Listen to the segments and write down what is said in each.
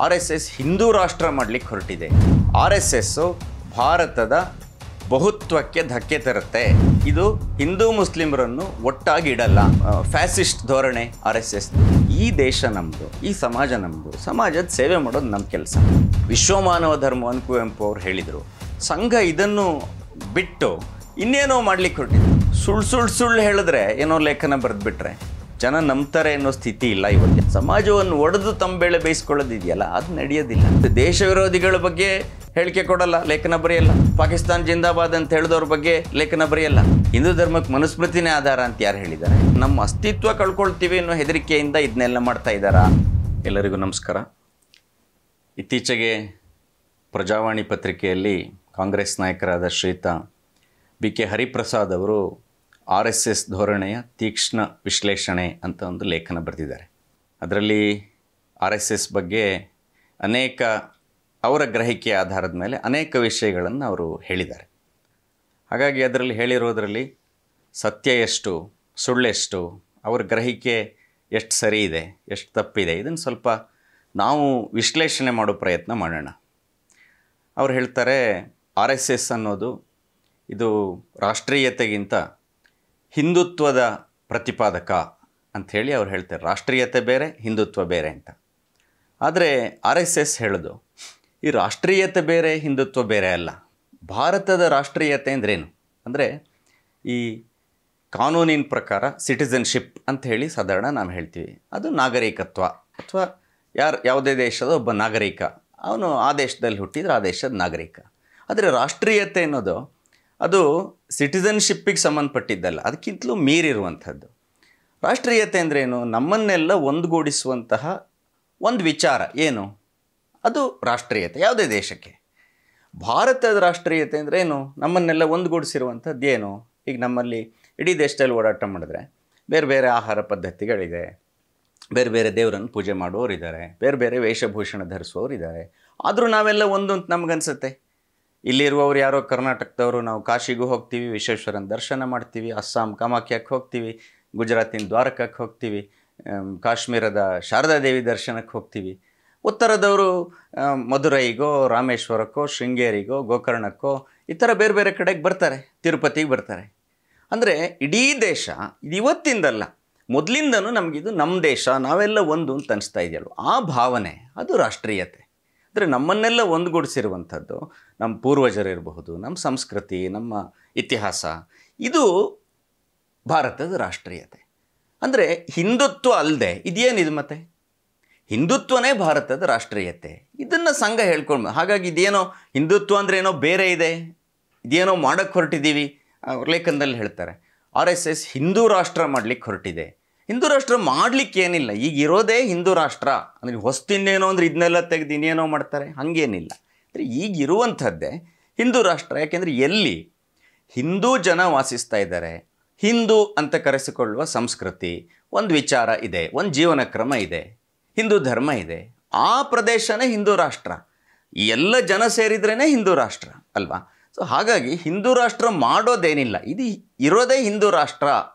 R S S Hindu ರಾಷ್ಟ್ರ ಮಾಡಲಿಕ್ಕೆ ಹೊರಟಿದೆ. ಆರ್ ಎಸ್ ಎಸ್ಸು ಭಾರತದ ಬಹುತ್ವಕ್ಕೆ ಧಕ್ಕೆ ತರುತ್ತೆ. ಇದು ಹಿಂದೂ ಮುಸ್ಲಿಮರನ್ನು ಒಟ್ಟಾಗಿ ಇಡಲ್ಲ. ಫ್ಯಾಸಿಸ್ಟ್ ಧೋರಣೆ ಆರ್ ಎಸ್ ಎಸ್. ಈ ದೇಶ ನಮ್ಮದು, ಈ ಸಮಾಜ ನಮ್ಮದು, ಸಮಾಜದ ಸೇವೆ ಮಾಡೋದು ನಮ್ಮ ಕೆಲಸ. ವಿಶ್ವಮಾನವ ಧರ್ಮವನ್ನು ಕುವೆಂಪು ಅವರು ಹೇಳಿದರು. ಸಂಘ ಇದನ್ನು ಬಿಟ್ಟು ಇನ್ನೇನೋ ಮಾಡ್ಲಿಕ್ಕೆ ಹೊರಟಿದೆ. ಸುಳ್ಳು ಹೇಳಿದ್ರೆ ಏನೋ ಲೇಖನ ಬರೆದ್ಬಿಟ್ರೆ ಜನ ನಂಬ್ತಾರೆ ಅನ್ನೋ ಸ್ಥಿತಿ ಇಲ್ಲ ಇವತ್ತು. ಸಮಾಜವನ್ನು ಒಡೆದು ತಮ್ಮ ಬೇಳೆ ಬೇಯಿಸ್ಕೊಳ್ಳೋದಿದೆಯಲ್ಲ, ಅದು ನಡೆಯೋದಿಲ್ಲ. ದೇಶ ವಿರೋಧಿಗಳ ಬಗ್ಗೆ ಹೇಳಿಕೆ ಕೊಡಲ್ಲ, ಲೇಖನ ಬರೆಯಲ್ಲ. ಪಾಕಿಸ್ತಾನ್ ಜಿಂದಾಬಾದ್ ಅಂತ ಹೇಳಿದವ್ರ ಬಗ್ಗೆ ಲೇಖನ ಬರೆಯಲ್ಲ. ಹಿಂದೂ ಧರ್ಮಕ್ಕೆ ಮನುಸ್ಮೃತಿನೇ ಆಧಾರ ಅಂತ ಯಾರು ಹೇಳಿದ್ದಾರೆ? ನಮ್ಮ ಅಸ್ತಿತ್ವ ಕಳ್ಕೊಳ್ತೀವಿ ಅನ್ನೋ ಹೆದರಿಕೆಯಿಂದ ಇದನ್ನೆಲ್ಲ ಮಾಡ್ತಾ ಇದ್ದಾರಾ? ಎಲ್ಲರಿಗೂ ನಮಸ್ಕಾರ. ಇತ್ತೀಚೆಗೆ ಪ್ರಜಾವಾಣಿ ಪತ್ರಿಕೆಯಲ್ಲಿ ಕಾಂಗ್ರೆಸ್ ನಾಯಕರಾದ ಶ್ರೀಯುತ ಬಿ ಕೆ ಹರಿಪ್ರಸಾದ್ ಅವರು ಆರ್ ಎಸ್ ಎಸ್ ಧೋರಣೆಯ ತೀಕ್ಷ್ಣ ವಿಶ್ಲೇಷಣೆ ಅಂತ ಒಂದು ಲೇಖನ ಬರೆದಿದ್ದಾರೆ. ಅದರಲ್ಲಿ ಆರ್ ಎಸ್ ಎಸ್ ಬಗ್ಗೆ ಅನೇಕ ಅವರ ಗ್ರಹಿಕೆಯ ಆಧಾರದ ಮೇಲೆ ಅನೇಕ ವಿಷಯಗಳನ್ನು ಅವರು ಹೇಳಿದ್ದಾರೆ. ಹಾಗಾಗಿ ಅದರಲ್ಲಿ ಹೇಳಿರೋದರಲ್ಲಿ ಸತ್ಯ ಎಷ್ಟು, ಸುಳ್ಳೆಷ್ಟು, ಅವರ ಗ್ರಹಿಕೆ ಎಷ್ಟು ಸರಿ ಇದೆ, ಎಷ್ಟು ತಪ್ಪಿದೆ, ಇದನ್ನು ಸ್ವಲ್ಪ ನಾವು ವಿಶ್ಲೇಷಣೆ ಮಾಡೋ ಪ್ರಯತ್ನ ಮಾಡೋಣ. ಅವ್ರು ಹೇಳ್ತಾರೆ, ಆರ್ ಎಸ್ ಎಸ್ ಅನ್ನೋದು ಇದು ರಾಷ್ಟ್ರೀಯತೆಗಿಂತ ಹಿಂದುತ್ವದ ಪ್ರತಿಪಾದಕ ಅಂಥೇಳಿ ಅವ್ರು ಹೇಳ್ತಾರೆ. ರಾಷ್ಟ್ರೀಯತೆ ಬೇರೆ, ಹಿಂದುತ್ವ ಬೇರೆ ಅಂತ. ಆದರೆ ಆರ್ ಎಸ್ ಎಸ್ ಹೇಳೋದು ಈ ರಾಷ್ಟ್ರೀಯತೆ ಬೇರೆ, ಹಿಂದುತ್ವ ಬೇರೆ ಅಲ್ಲ. ಭಾರತದ ರಾಷ್ಟ್ರೀಯತೆ ಅಂದ್ರೇನು ಅಂದರೆ ಈ ಕಾನೂನಿನ ಪ್ರಕಾರ ಸಿಟಿಸನ್ಶಿಪ್ ಅಂತ ಹೇಳಿ ಸಾಧಾರಣ ನಾವು ಹೇಳ್ತೀವಿ. ಅದು ನಾಗರಿಕತ್ವ, ಅಥವಾ ಯಾವುದೇ ದೇಶದ ಒಬ್ಬ ನಾಗರಿಕ, ಅವನು ಆ ದೇಶದಲ್ಲಿ ಹುಟ್ಟಿದ್ರೆ ಆ ದೇಶದ ನಾಗರಿಕ. ಆದರೆ ರಾಷ್ಟ್ರೀಯತೆ ಅನ್ನೋದು ಅದು ಸಿಟಿಸನ್ಶಿಪ್ಪಿಗೆ ಸಂಬಂಧಪಟ್ಟಿದ್ದಲ್ಲ, ಅದಕ್ಕಿಂತಲೂ ಮೀರಿರುವಂಥದ್ದು. ರಾಷ್ಟ್ರೀಯತೆ ಅಂದ್ರೇನು? ನಮ್ಮನ್ನೆಲ್ಲ ಒಂದುಗೂಡಿಸುವಂತಹ ಒಂದು ವಿಚಾರ ಏನು, ಅದು ರಾಷ್ಟ್ರೀಯತೆ ಯಾವುದೇ ದೇಶಕ್ಕೆ. ಭಾರತದ ರಾಷ್ಟ್ರೀಯತೆ ಅಂದ್ರೇನು? ನಮ್ಮನ್ನೆಲ್ಲ ಒಂದುಗೂಡಿಸಿರುವಂಥದ್ದು ಏನು? ಈಗ ನಮ್ಮಲ್ಲಿ ಇಡೀ ದೇಶದಲ್ಲಿ ಓಡಾಟ ಮಾಡಿದ್ರೆ ಬೇರೆ ಬೇರೆ ಆಹಾರ ಪದ್ಧತಿಗಳಿದೆ, ಬೇರೆ ಬೇರೆ ದೇವರನ್ನು ಪೂಜೆ ಮಾಡುವವರಿದ್ದಾರೆ, ಬೇರೆ ಬೇರೆ ವೇಷಭೂಷಣ ಧರಿಸುವವರಿದ್ದಾರೆ. ಆದರೂ ನಾವೆಲ್ಲ ಒಂದು ಅಂತ ನಮಗನ್ಸುತ್ತೆ. ಇಲ್ಲಿರುವವರು ಯಾರೋ ಕರ್ನಾಟಕದವರು, ನಾವು ಕಾಶಿಗೂ ಹೋಗ್ತೀವಿ, ವಿಶ್ವೇಶ್ವರನ ದರ್ಶನ ಮಾಡ್ತೀವಿ, ಅಸ್ಸಾಂ ಕಾಮಾಖ್ಯಕ್ಕೆ ಹೋಗ್ತೀವಿ, ಗುಜರಾತಿನ ದ್ವಾರಕಕ್ಕೆ ಹೋಗ್ತೀವಿ, ಕಾಶ್ಮೀರದ ಶಾರದಾದೇವಿ ದರ್ಶನಕ್ಕೆ ಹೋಗ್ತೀವಿ. ಉತ್ತರದವರು ಮಧುರೈಗೋ, ರಾಮೇಶ್ವರಕ್ಕೋ, ಶೃಂಗೇರಿಗೋ, ಗೋಕರ್ಣಕ್ಕೋ, ಈ ಥರ ಬೇರೆ ಬೇರೆ ಕಡೆಗೆ ಬರ್ತಾರೆ, ತಿರುಪತಿಗೆ ಬರ್ತಾರೆ. ಅಂದರೆ ಇಡೀ ದೇಶ ಇದು ಇವತ್ತಿಂದಲ್ಲ, ಮೊದಲಿಂದನೂ ನಮಗಿದು ನಮ್ಮ ದೇಶ, ನಾವೆಲ್ಲ ಒಂದು ಅಂತ ಅನಿಸ್ತಾ ಇದೆಯಲ್ವ, ಆ ಭಾವನೆ ಅದು ರಾಷ್ಟ್ರೀಯತೆ. ಅಂದರೆ ನಮ್ಮನ್ನೆಲ್ಲ ಒಂದುಗೂಡಿಸಿರುವಂಥದ್ದು ನಮ್ಮ ಪೂರ್ವಜರಿರಬಹುದು, ನಮ್ಮ ಸಂಸ್ಕೃತಿ, ನಮ್ಮ ಇತಿಹಾಸ, ಇದು ಭಾರತದ ರಾಷ್ಟ್ರೀಯತೆ. ಅಂದರೆ ಹಿಂದುತ್ವ ಅಲ್ಲದೆ ಇದೇನಿದು? ಮತ್ತೆ ಹಿಂದುತ್ವನೇ ಭಾರತದ ರಾಷ್ಟ್ರೀಯತೆ. ಇದನ್ನು ಸಂಘ ಹೇಳ್ಕೊಂಡು, ಹಾಗಾಗಿ ಇದೇನೋ ಹಿಂದುತ್ವ ಅಂದರೆ ಏನೋ ಬೇರೆ ಇದೆ, ಇದೇನೋ ಮಾಡೋಕ್ಕೆ ಹೊರಟಿದ್ದೀವಿ. ಲೇಖನದಲ್ಲಿ ಹೇಳ್ತಾರೆ, ಆರ್ ಎಸ್ ಎಸ್ ಹಿಂದೂ ರಾಷ್ಟ್ರ ಮಾಡಲಿಕ್ಕೆ ಹೊರಟಿದೆ. ಹಿಂದೂ ರಾಷ್ಟ್ರ ಮಾಡಲಿಕ್ಕೆ ಏನಿಲ್ಲ, ಈಗ ಇರೋದೇ ಹಿಂದೂ ರಾಷ್ಟ್ರ. ಅಂದರೆ ಹೊಸ್ತಿನ್ನೇನೋ ಅಂದರೆ ಇದನ್ನೆಲ್ಲ ತೆಗೆದು ಇನ್ನೇನೋ ಮಾಡ್ತಾರೆ, ಹಾಗೇನಿಲ್ಲ. ಅಂದರೆ ಈಗ ಇರುವಂಥದ್ದೇ ಹಿಂದೂ ರಾಷ್ಟ್ರ. ಯಾಕೆಂದರೆ ಎಲ್ಲಿ ಹಿಂದೂ ಜನ ವಾಸಿಸ್ತಾ ಇದ್ದಾರೆ, ಹಿಂದೂ ಅಂತ ಕರೆಸಿಕೊಳ್ಳುವ ಸಂಸ್ಕೃತಿ, ಒಂದು ವಿಚಾರ ಇದೆ, ಒಂದು ಜೀವನ ಕ್ರಮ ಇದೆ, ಹಿಂದೂ ಧರ್ಮ ಇದೆ, ಆ ಪ್ರದೇಶನೇ ಹಿಂದೂ ರಾಷ್ಟ್ರ. ಎಲ್ಲ ಜನ ಸೇರಿದ್ರೇ ಹಿಂದೂ ರಾಷ್ಟ್ರ ಅಲ್ವಾ? ಸೊ ಹಾಗಾಗಿ ಹಿಂದೂ ರಾಷ್ಟ್ರ ಮಾಡೋದೇನಿಲ್ಲ, ಇದು ಇರೋದೇ ಹಿಂದೂ ರಾಷ್ಟ್ರ,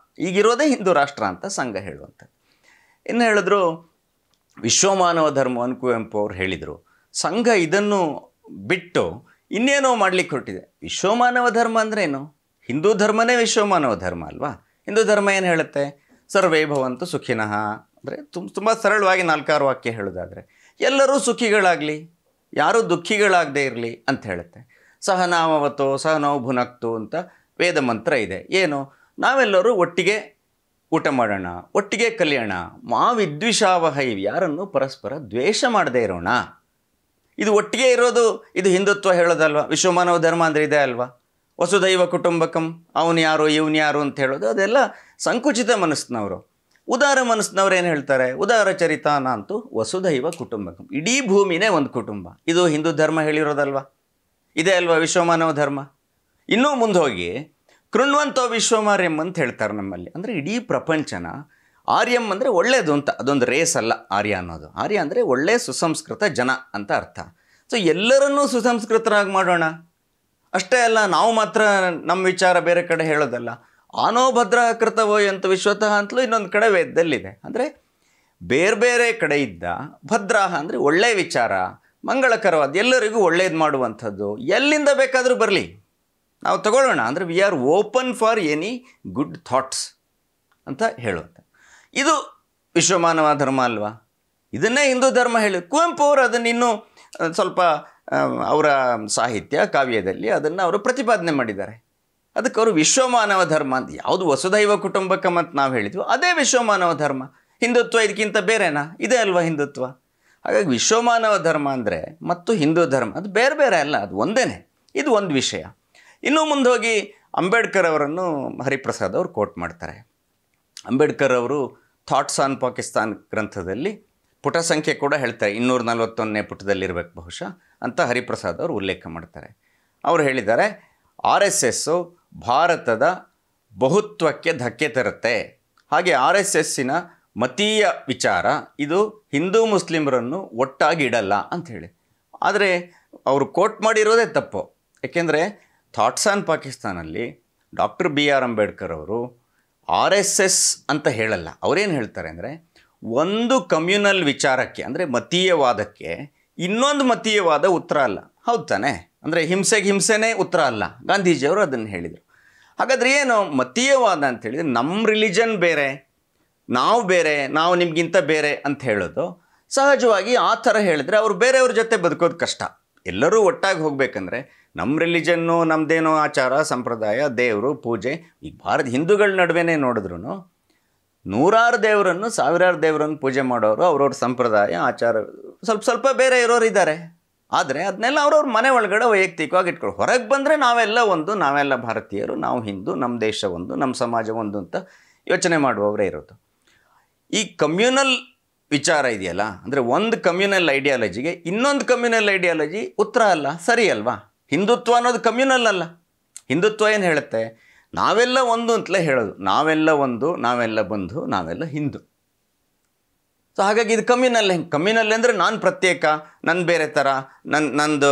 ಈಗಿರೋದೇ ಹಿಂದೂ ರಾಷ್ಟ್ರ ಅಂತ ಸಂಘ ಹೇಳುವಂಥದ್ದು. ಇನ್ನು ಹೇಳಿದ್ರು, ವಿಶ್ವಮಾನವ ಧರ್ಮವನ್ನು ಕುವೆಂಪು ಅವರು ಹೇಳಿದರು. ಸಂಘ ಇದನ್ನು ಬಿಟ್ಟು ಇನ್ನೇನೋ ಮಾಡಲಿಕ್ಕೆ ಹೊರಟಿದೆ. ವಿಶ್ವಮಾನವ ಧರ್ಮ ಅಂದ್ರೇನು? ಹಿಂದೂ ಧರ್ಮನೇ ವಿಶ್ವಮಾನವ ಧರ್ಮ ಅಲ್ವಾ? ಹಿಂದೂ ಧರ್ಮ ಏನು ಹೇಳುತ್ತೆ? ಸರ್ವೇ ಭವಂತು ಸುಖಿನಃ ಅಂದರೆ ತುಂಬ ಸರಳವಾಗಿ 4-6 ವಾಕ್ಯ ಹೇಳೋದಾದರೆ, ಎಲ್ಲರೂ ಸುಖಿಗಳಾಗಲಿ, ಯಾರೂ ದುಃಖಿಗಳಾಗದೇ ಇರಲಿ ಅಂತ ಹೇಳುತ್ತೆ. ಸಹನಾವವತೋ ಸಹನೋ ಭುನಕ್ತು ಅಂತ ವೇದ ಮಂತ್ರ ಇದೆ. ಏನು? ನಾವೆಲ್ಲರೂ ಒಟ್ಟಿಗೆ ಊಟ ಮಾಡೋಣ, ಒಟ್ಟಿಗೆ ಕಲಿಯೋಣ, ಮಾ ವಿದ್ವಿಷಾವಹೈ, ಯಾರನ್ನು ಪರಸ್ಪರ ದ್ವೇಷ ಮಾಡದೇ ಇರೋಣ. ಇದು ಒಟ್ಟಿಗೆ ಇರೋದು, ಇದು ಹಿಂದುತ್ವ ಹೇಳೋದಲ್ವ? ವಿಶ್ವಮಾನವ ಧರ್ಮ ಅಂದರೆ ಇದೆ ಅಲ್ವಾ? ವಸುದೈವ ಕುಟುಂಬಕಂ, ಅವನು ಯಾರು ಇವನು ಯಾರು ಅಂತ ಹೇಳೋದು ಅದೆಲ್ಲ ಸಂಕುಚಿತ ಮನಸ್ಸಿನವರು. ಉದಾರ ಮನಸ್ಸಿನವ್ರು ಏನು ಹೇಳ್ತಾರೆ? ಉದಾರ ಚರಿತಾನ ಅಂತೂ ವಸುದೈವ ಕುಟುಂಬಕಂ, ಇಡೀ ಭೂಮಿನೇ ಒಂದು ಕುಟುಂಬ. ಇದು ಹಿಂದೂ ಧರ್ಮ ಹೇಳಿರೋದಲ್ವ? ಇದೇ ಅಲ್ವಾ ವಿಶ್ವಮಾನವ ಧರ್ಮ? ಇನ್ನೂ ಮುಂದೆ ಹೋಗಿ ಕೃಣ್ವಂತೋ ವಿಶ್ವಮಾರ್ಯಂ ಅಂತ ಹೇಳ್ತಾರೆ ನಮ್ಮಲ್ಲಿ. ಅಂದರೆ ಇಡೀ ಪ್ರಪಂಚನ ಆರ್ಯಂ ಅಂದರೆ ಒಳ್ಳೆಯದು ಅಂತ, ಅದೊಂದು ರೇಸ್ ಅಲ್ಲ ಆರ್ಯ ಅನ್ನೋದು. ಆರ್ಯ ಅಂದರೆ ಒಳ್ಳೆಯ ಸುಸಂಸ್ಕೃತ ಜನ ಅಂತ ಅರ್ಥ. ಸೊ ಎಲ್ಲರನ್ನೂ ಸುಸಂಸ್ಕೃತರಾಗಿ ಮಾಡೋಣ. ಅಷ್ಟೇ ಅಲ್ಲ, ನಾವು ಮಾತ್ರ ನಮ್ಮ ವಿಚಾರ ಬೇರೆ ಕಡೆ ಹೇಳೋದಲ್ಲ. ಆನೋ ಭದ್ರ ಕೃತವೋ ಅಂತ ವಿಶ್ವತಃ ಅಂತಲೂ ಇನ್ನೊಂದು ಕಡೆ ವೇದದಲ್ಲಿದೆ. ಅಂದರೆ ಬೇರೆ ಬೇರೆ ಕಡೆಯಿದ್ದ ಭದ್ರಾಹ ಅಂದರೆ ಒಳ್ಳೆಯ ವಿಚಾರ, ಮಂಗಳಕರವಾದ, ಎಲ್ಲರಿಗೂ ಒಳ್ಳೇದು ಮಾಡುವಂಥದ್ದು, ಎಲ್ಲಿಂದ ಬೇಕಾದರೂ ಬರಲಿ ನಾವು ತಗೊಳ್ಳೋಣ, ಅಂದರೆ we are open for any good thoughts ಅಂತ ಹೇಳುವಂಥ. ಇದು ವಿಶ್ವಮಾನವ ಧರ್ಮ ಅಲ್ವಾ? ಇದನ್ನೇ ಹಿಂದೂ ಧರ್ಮ ಹೇಳಿ ಕುವೆಂಪು ಅವರು ಅದನ್ನು ಇನ್ನೂ ಸ್ವಲ್ಪ ಅವರ ಸಾಹಿತ್ಯ ಕಾವ್ಯದಲ್ಲಿ ಅದನ್ನು ಅವರು ಪ್ರತಿಪಾದನೆ ಮಾಡಿದ್ದಾರೆ. ಅದಕ್ಕೆ ಅವರು ವಿಶ್ವಮಾನವ ಧರ್ಮ ಅಂತ, ಯಾವುದು ವಸುಧೈವ ಕುಟುಂಬಕ ಮತ್ತು ನಾವು ಹೇಳಿದ್ವಿ ಅದೇ ವಿಶ್ವಮಾನವ ಧರ್ಮ. ಹಿಂದುತ್ವ ಇದಕ್ಕಿಂತ ಬೇರೆನಾ? ಇದೇ ಅಲ್ವಾ ಹಿಂದುತ್ವ? ಹಾಗಾಗಿ ವಿಶ್ವಮಾನವ ಧರ್ಮ ಅಂದರೆ ಮತ್ತು ಹಿಂದೂ ಧರ್ಮ ಅದು ಬೇರೆ ಬೇರೆ ಅಲ್ಲ, ಅದು ಒಂದೇ. ಇದು ಒಂದು ವಿಷಯ. ಇನ್ನೂ ಮುಂದೆ ಹೋಗಿ ಅಂಬೇಡ್ಕರ್ ಅವರನ್ನು ಹರಿಪ್ರಸಾದ್ ಅವರು ಕೋಟ್ ಮಾಡ್ತಾರೆ. ಅಂಬೇಡ್ಕರ್ ಅವರು ಥಾಟ್ಸ್ ಆನ್ ಪಾಕಿಸ್ತಾನ್ ಗ್ರಂಥದಲ್ಲಿ ಪುಟ ಸಂಖ್ಯೆ ಕೂಡ ಹೇಳ್ತಾರೆ, 241ನೇ ಪುಟದಲ್ಲಿರಬೇಕು ಬಹುಶಃ ಅಂತ ಹರಿಪ್ರಸಾದ್ ಅವರು ಉಲ್ಲೇಖ ಮಾಡ್ತಾರೆ. ಅವರು ಹೇಳಿದ್ದಾರೆ, RSS ಭಾರತದ ಬಹುತ್ವಕ್ಕೆ ಧಕ್ಕೆ ತರುತ್ತೆ, ಹಾಗೆ RSSನ ಮತೀಯ ವಿಚಾರ ಇದು ಹಿಂದೂ ಮುಸ್ಲಿಮರನ್ನು ಒಟ್ಟಾಗಿ ಇಡಲ್ಲ ಅಂಥೇಳಿ. ಆದರೆ ಅವರು ಕೋಟ್ ಮಾಡಿರೋದೇ ತಪ್ಪು. ಏಕೆಂದರೆ ಥಾಟ್ಸ್ ಆನ್ ಪಾಕಿಸ್ತಾನಲ್ಲಿ ಡಾಕ್ಟರ್ BR ಅಂಬೇಡ್ಕರ್ ಅವರು RSS ಅಂತ ಹೇಳಲ್ಲ. ಅವರೇನು ಹೇಳ್ತಾರೆ ಅಂದರೆ, ಒಂದು ಕಮ್ಯುನಲ್ ವಿಚಾರಕ್ಕೆ ಅಂದರೆ ಮತೀಯವಾದಕ್ಕೆ ಇನ್ನೊಂದು ಮತೀಯವಾದ ಉತ್ತರ ಅಲ್ಲ. ಹೌದು ತಾನೆ? ಅಂದರೆ ಹಿಂಸೆಗೆ ಹಿಂಸೆನೇ ಉತ್ತರ ಅಲ್ಲ. ಗಾಂಧೀಜಿಯವರು ಅದನ್ನು ಹೇಳಿದರು. ಹಾಗಾದರೆ ಏನು ಮತೀಯವಾದ ಅಂತ ಹೇಳಿದರೆ, ನಮ್ಮ ರಿಲಿಜನ್ ಬೇರೆ, ನಾವು ಬೇರೆ, ನಾವು ನಿಮಗಿಂತ ಬೇರೆ ಅಂತ ಹೇಳೋದು. ಸಹಜವಾಗಿ ಆ ಥರ ಹೇಳಿದ್ರೆ ಅವರು ಬೇರೆಯವ್ರ ಜೊತೆ ಬದುಕೋದು ಕಷ್ಟ. ಎಲ್ಲರೂ ಒಟ್ಟಾಗಿ ಹೋಗಬೇಕಂದ್ರೆ ನಮ್ಮ ರಿಲಿಜನ್ನು, ನಮ್ಮದೇನೋ ಆಚಾರ ಸಂಪ್ರದಾಯ, ದೇವರು ಪೂಜೆ, ಈಗ ಹಿಂದೂಗಳ ನಡುವೆನೇ ನೋಡಿದ್ರು ನೂರಾರು ದೇವರನ್ನು, ಸಾವಿರಾರು ದೇವರನ್ನು ಪೂಜೆ ಮಾಡೋರು, ಅವ್ರವ್ರ ಸಂಪ್ರದಾಯ ಆಚಾರ ಸ್ವಲ್ಪ ಬೇರೆ ಇರೋರು ಇದ್ದಾರೆ. ಆದರೆ ಅದನ್ನೆಲ್ಲ ಅವ್ರವ್ರ ಮನೆ ಒಳಗಡೆ ವೈಯಕ್ತಿಕವಾಗಿ ಇಟ್ಕೊಳ್ಳೋ. ಹೊರಗೆ ಬಂದರೆ ನಾವೆಲ್ಲ ಒಂದು, ನಾವೆಲ್ಲ ಭಾರತೀಯರು, ನಾವು ಹಿಂದೂ, ನಮ್ಮ ದೇಶ ಒಂದು, ನಮ್ಮ ಸಮಾಜ ಒಂದು ಅಂತ ಯೋಚನೆ ಮಾಡುವವರೇ ಇರೋದು. ಈ ಕಮ್ಯುನಲ್ ವಿಚಾರ ಇದೆಯಲ್ಲ, ಅಂದರೆ ಒಂದು ಕಮ್ಯುನಲ್ ಐಡಿಯಾಲಜಿಗೆ ಇನ್ನೊಂದು ಕಮ್ಯುನಲ್ ಐಡಿಯಾಲಜಿ ಉತ್ತರ ಅಲ್ಲ. ಸರಿ ಅಲ್ವಾ? ಹಿಂದುತ್ವ ಅನ್ನೋದು ಕಮ್ಯುನಲ್ ಅಲ್ಲ. ಹಿಂದುತ್ವ ಏನು ಹೇಳುತ್ತೆ? ನಾವೆಲ್ಲ ಒಂದು ಅಂತಲೇ ಹೇಳೋದು. ನಾವೆಲ್ಲ ಒಂದು, ನಾವೆಲ್ಲ ಬಂಧು, ನಾವೆಲ್ಲ ಹಿಂದೂ. ಸೊ ಹಾಗಾಗಿ ಇದು ಕಮ್ಯುನಲ್. ಹೆಂಗೆ ಕಮ್ಯುನಲ್ ಅಂದರೆ ನಾನು ಪ್ರತ್ಯೇಕ, ನನ್ನ ಬೇರೆ ಥರ, ನಂದು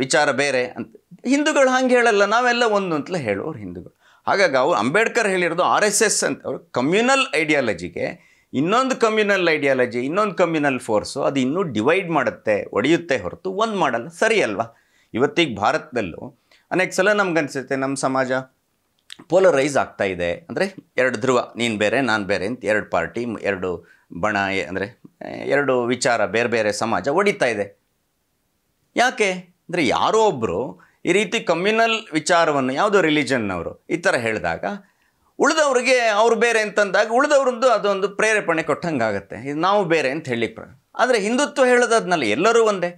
ವಿಚಾರ ಬೇರೆ ಅಂತ. ಹಿಂದೂಗಳು ಹಂಗೆ ಹೇಳಲ್ಲ, ನಾವೆಲ್ಲ ಒಂದು ಅಂತಲೇ ಹೇಳೋರು ಹಿಂದೂಗಳು. ಹಾಗಾಗಿ ಅವರು ಅಂಬೇಡ್ಕರ್ ಹೇಳಿರೋದು RSS ಅಂತ. ಅವರು ಕಮ್ಯುನಲ್ ಐಡಿಯಾಲಜಿಗೆ ಇನ್ನೊಂದು ಕಮ್ಯುನಲ್ ಐಡಿಯಾಲಜಿ, ಇನ್ನೊಂದು ಕಮ್ಯುನಲ್ ಫೋರ್ಸು ಅದು ಇನ್ನೂ ಡಿವೈಡ್ ಮಾಡುತ್ತೆ, ಒಡೆಯುತ್ತೆ ಹೊರತು ಒಂದು ಮಾಡಲ್ಲ. ಸರಿ ಅಲ್ವಾ? ಇವತ್ತಿಗೆ ಭಾರತದಲ್ಲೂ ಅನೇಕ ಸಲ ನಮ್ಗನ್ಸುತ್ತೆ ನಮ್ಮ ಸಮಾಜ ಪೋಲರೈಸ್ ಆಗ್ತಾ ಇದೆ. ಅಂದರೆ ಎರಡು ಧ್ರುವ, ನೀನು ಬೇರೆ ನಾನು ಬೇರೆ ಅಂತ, ಎರಡು ಪಾರ್ಟಿ, ಎರಡು ಬಣ, ಅಂದರೆ ಎರಡು ವಿಚಾರ, ಬೇರೆ ಬೇರೆ ಸಮಾಜ ಒಡಿತಾ ಇದೆ. ಯಾಕೆ ಅಂದರೆ ಯಾರೋ ಒಬ್ಬರು ಈ ರೀತಿ ಕಮ್ಯುನಲ್ ವಿಚಾರವನ್ನು, ಯಾವುದೋ ರಿಲಿಜನ್ನವರು ಈ ಥರ ಹೇಳಿದಾಗ ಉಳಿದವ್ರಿಗೆ ಅವ್ರು ಬೇರೆ ಅಂತಂದಾಗ ಉಳಿದವ್ರದ್ದು ಅದೊಂದು ಪ್ರೇರೇಪಣೆ ಕೊಟ್ಟಂಗಾಗತ್ತೆ, ಇದು ನಾವು ಬೇರೆ ಅಂತ ಹೇಳಲಿಕ್ಕೆ. ಆದರೆ ಹಿಂದುತ್ವ ಹೇಳೋದದ್ನಲ್ಲ, ಎಲ್ಲರೂ ಒಂದೇ.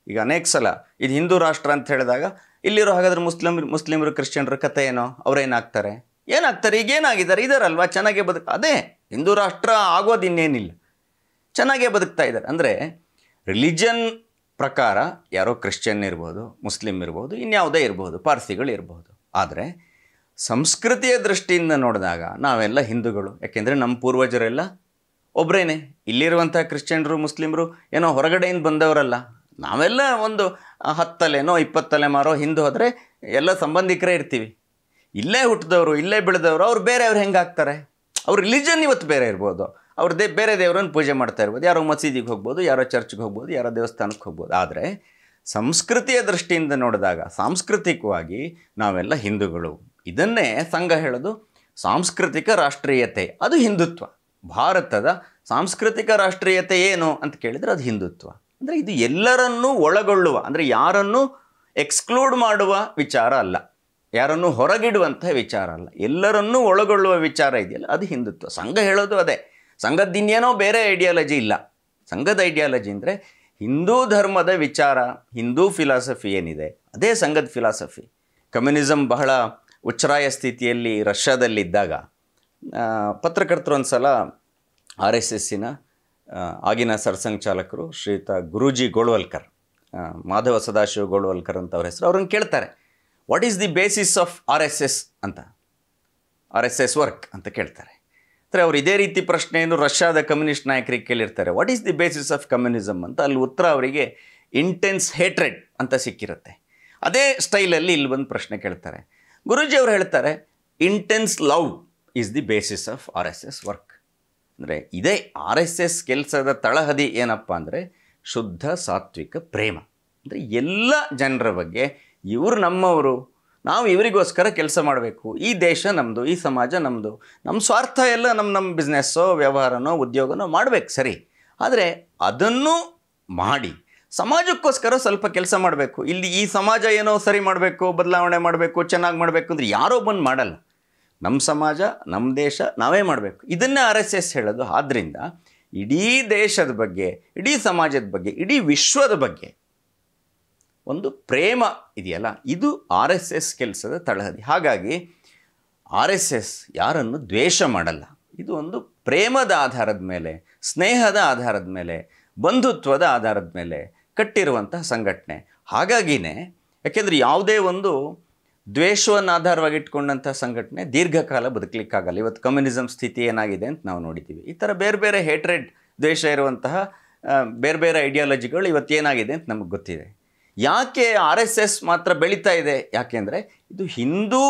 ಈಗ ಅನೇಕ ಸಲ ಇದು ಹಿಂದೂ ರಾಷ್ಟ್ರ ಅಂತ ಹೇಳಿದಾಗ ಇಲ್ಲಿರೋ ಹಾಗಾದ್ರೆ ಮುಸ್ಲಿಮರು ಕ್ರಿಶ್ಚಿಯನ್ರ ಕತೆ ಏನೋ, ಅವ್ರೇನಾಗ್ತಾರೆ, ಏನಾಗ್ತಾರೆ, ಈಗ ಏನಾಗಿದ್ದಾರೆ, ಇದಾರಲ್ವಾ, ಚೆನ್ನಾಗೇ ಅದೇ ಹಿಂದೂ ರಾಷ್ಟ್ರ ಆಗೋದು ಇನ್ನೇನಿಲ್ಲ, ಚೆನ್ನಾಗೇ ಬದುಕ್ತಾ ಇದ್ದಾರೆ. ಅಂದರೆ ರಿಲಿಜನ್ ಪ್ರಕಾರ ಯಾರೋ ಕ್ರಿಶ್ಚಿಯನ್ ಇರ್ಬೋದು, ಮುಸ್ಲಿಮ್ ಇರ್ಬೋದು, ಇನ್ಯಾವುದೇ ಇರ್ಬೋದು, ಪಾರ್ಸಿಗಳು ಇರ್ಬೋದು. ಆದರೆ ಸಂಸ್ಕೃತಿಯ ದೃಷ್ಟಿಯಿಂದ ನೋಡಿದಾಗ ನಾವೆಲ್ಲ ಹಿಂದೂಗಳು. ಯಾಕೆಂದರೆ ನಮ್ಮ ಪೂರ್ವಜರೆಲ್ಲ ಒಬ್ಬರೇನೆ. ಇಲ್ಲಿರುವಂಥ ಕ್ರಿಶ್ಚಿಯನ್ರು ಮುಸ್ಲಿಮರು ಏನೋ ಹೊರಗಡೆಯಿಂದ ಬಂದವರಲ್ಲ. ನಾವೆಲ್ಲ ಒಂದು 10 ತಲೆನೋ 20 ತಲೆಮಾರೋ ಹಿಂದೆ ಹೋದರೆ ಎಲ್ಲ ಸಂಬಂಧಿಕರೇ ಇರ್ತೀವಿ. ಇಲ್ಲೇ ಹುಟ್ಟಿದವರು, ಇಲ್ಲೇ ಬೆಳೆದವರು, ಅವ್ರು ಬೇರೆಯವ್ರು ಹೆಂಗಾಗ್ತಾರೆ? ಅವ್ರ ರಿಲಿಜನ್ ಇವತ್ತು ಬೇರೆ ಇರ್ಬೋದು, ಅವ್ರ ಬೇರೆ ದೇವರನ್ನು ಪೂಜೆ ಮಾಡ್ತಾ ಇರ್ಬೋದು, ಯಾರೋ ಮಸೀದಿಗೆ ಹೋಗ್ಬೋದು, ಯಾರೋ ಚರ್ಚ್ಗೆ ಹೋಗ್ಬೋದು, ಯಾರೋ ದೇವಸ್ಥಾನಕ್ಕೆ ಹೋಗ್ಬೋದು. ಆದರೆ ಸಂಸ್ಕೃತಿಯ ದೃಷ್ಟಿಯಿಂದ ನೋಡಿದಾಗ ಸಾಂಸ್ಕೃತಿಕವಾಗಿ ನಾವೆಲ್ಲ ಹಿಂದೂಗಳು. ಇದನ್ನೇ ಸಂಘ ಹೇಳೋದು ಸಾಂಸ್ಕೃತಿಕ ರಾಷ್ಟ್ರೀಯತೆ, ಅದು ಹಿಂದುತ್ವ. ಭಾರತದ ಸಾಂಸ್ಕೃತಿಕ ರಾಷ್ಟ್ರೀಯತೆ ಏನು ಅಂತ ಕೇಳಿದರೆ ಅದು ಹಿಂದುತ್ವ. ಅಂದರೆ ಇದು ಎಲ್ಲರನ್ನೂ ಒಳಗೊಳ್ಳುವ, ಅಂದರೆ ಯಾರನ್ನೂ ಎಕ್ಸ್ಕ್ಲೂಡ್ ಮಾಡುವ ವಿಚಾರ ಅಲ್ಲ, ಯಾರನ್ನೂ ಹೊರಗಿಡುವಂತಹ ವಿಚಾರ ಅಲ್ಲ, ಎಲ್ಲರನ್ನೂ ಒಳಗೊಳ್ಳುವ ವಿಚಾರ ಇದೆಯಲ್ಲ ಅದು ಹಿಂದುತ್ವ. ಸಂಘ ಹೇಳೋದು ಅದೇ. ಸಂಘದ್ದಿನ್ನೇನೋ ಬೇರೆ ಐಡಿಯಾಲಜಿ ಇಲ್ಲ. ಸಂಘದ ಐಡಿಯಾಲಜಿ ಅಂದರೆ ಹಿಂದೂ ಧರ್ಮದ ವಿಚಾರ, ಹಿಂದೂ ಫಿಲಾಸಫಿ ಏನಿದೆ ಅದೇ ಸಂಘದ ಫಿಲಾಸಫಿ. ಕಮ್ಯುನಿಸಮ್ ಬಹಳ ಉಚ್ಛ್ರಾಯ ಸ್ಥಿತಿಯಲ್ಲಿ ರಷ್ಯಾದಲ್ಲಿದ್ದಾಗ ಪತ್ರಕರ್ತರು ಒಂದು ಸಲ RSSನ ಆಗಿನ ಸರ್ಸಂಘಚಾಲಕರು ಶ್ರೀಯುತ ಗುರೂಜಿ ಗೋಳ್ವಲ್ಕರ್, ಮಾಧವ ಸದಾಶಿವ ಗೋಳ್ವಲ್ಕರ್ ಅಂತ ಅವ್ರ ಹೆಸರು, ಅವ್ರನ್ನ ಕೇಳ್ತಾರೆ, what is the basis of RSS ಅಂತ, RSS ವರ್ಕ್ ಅಂತ ಕೇಳ್ತಾರೆ. ಅಂದರೆ ಅವ್ರು ಇದೇ ರೀತಿ ಪ್ರಶ್ನೆಯನ್ನು ರಷ್ಯಾದ ಕಮ್ಯುನಿಸ್ಟ್ ನಾಯಕರಿಗೆ ಕೇಳಿರ್ತಾರೆ, what is the basis of communism ಅಂತ. ಅಲ್ಲಿ ಉತ್ತರ ಅವರಿಗೆ ಇಂಟೆನ್ಸ್ ಹೇಟ್ರೆಡ್ ಅಂತ ಸಿಕ್ಕಿರುತ್ತೆ. ಅದೇ ಸ್ಟೈಲಲ್ಲಿ ಇಲ್ಲಿ ಬಂದು ಪ್ರಶ್ನೆ ಕೇಳ್ತಾರೆ. ಗುರೂಜಿ ಅವರು ಹೇಳ್ತಾರೆ, intense love is the basis of RSS work. ಅಂದರೆ ಇದೇ RSS ಕೆಲಸದ ತಳಹದಿ ಏನಪ್ಪ ಅಂದರೆ ಶುದ್ಧ ಸಾತ್ವಿಕ ಪ್ರೇಮ. ಅಂದರೆ ಎಲ್ಲ ಜನರ ಬಗ್ಗೆ ಇವರು ನಮ್ಮವರು, ನಾವು ಇವರಿಗೋಸ್ಕರ ಕೆಲಸ ಮಾಡಬೇಕು, ಈ ದೇಶ ನಮ್ಮದು, ಈ ಸಮಾಜ ನಮ್ಮದು, ನಮ್ಮ ಸ್ವಾರ್ಥ ಎಲ್ಲ ನಮ್ಮ ಬಿಸ್ನೆಸ್ಸೋ ವ್ಯವಹಾರನೋ ಉದ್ಯೋಗನೋ ಮಾಡಬೇಕು ಸರಿ, ಆದರೆ ಅದನ್ನು ಮಾಡಿ ಸಮಾಜಕ್ಕೋಸ್ಕರ ಸ್ವಲ್ಪ ಕೆಲಸ ಮಾಡಬೇಕು. ಇಲ್ಲಿ ಈ ಸಮಾಜ ಏನೋ ಸರಿ ಮಾಡಬೇಕು, ಬದಲಾವಣೆ ಮಾಡಬೇಕು, ಚೆನ್ನಾಗಿ ಮಾಡಬೇಕು ಅಂದರೆ ಯಾರೋ ಬಂದು ಮಾಡಲ್ಲ. ನಮ್ಮ ಸಮಾಜ, ನಮ್ಮ ದೇಶ ನಾವೇ ಮಾಡಬೇಕು. ಇದನ್ನೇ RSS ಹೇಳೋದು. ಆದ್ದರಿಂದ ಇಡೀ ದೇಶದ ಬಗ್ಗೆ, ಇಡೀ ಸಮಾಜದ ಬಗ್ಗೆ, ಇಡೀ ವಿಶ್ವದ ಬಗ್ಗೆ ಒಂದು ಪ್ರೇಮ ಇದೆಯಲ್ಲ, ಇದು RSS ಕೆಲಸದ ತಳಹದಿ. ಹಾಗಾಗಿ RSS ಯಾರನ್ನು ದ್ವೇಷ ಮಾಡಲ್ಲ. ಇದು ಒಂದು ಪ್ರೇಮದ ಆಧಾರದ ಮೇಲೆ, ಸ್ನೇಹದ ಆಧಾರದ ಮೇಲೆ, ಬಂಧುತ್ವದ ಆಧಾರದ ಮೇಲೆ ಕಟ್ಟಿರುವಂತಹ ಸಂಘಟನೆ. ಹಾಗಾಗಿನೇ, ಯಾಕೆಂದರೆ ಯಾವುದೇ ಒಂದು ದ್ವೇಷವನ್ನು ಆಧಾರವಾಗಿ ಇಟ್ಕೊಂಡಂಥ ಸಂಘಟನೆ ದೀರ್ಘಕಾಲ ಬದುಕಲಿಕ್ಕಾಗಲ್ಲ. ಇವತ್ತು ಕಮ್ಯುನಿಸಮ್ ಸ್ಥಿತಿ ಏನಾಗಿದೆ ಅಂತ ನಾವು ನೋಡಿದ್ದೀವಿ. ಈ ಥರ ಬೇರೆ ಬೇರೆ ಹೇಟ್ರೆಡ್, ದ್ವೇಷ ಇರುವಂತಹ ಬೇರೆ ಬೇರೆ ಐಡಿಯಾಲಜಿಗಳು ಇವತ್ತೇನಾಗಿದೆ ಅಂತ ನಮಗೆ ಗೊತ್ತಿದೆ. ಯಾಕೆ RSS ಮಾತ್ರ ಬೆಳೀತಾ ಇದೆ? ಯಾಕೆಂದರೆ ಇದು ಹಿಂದೂ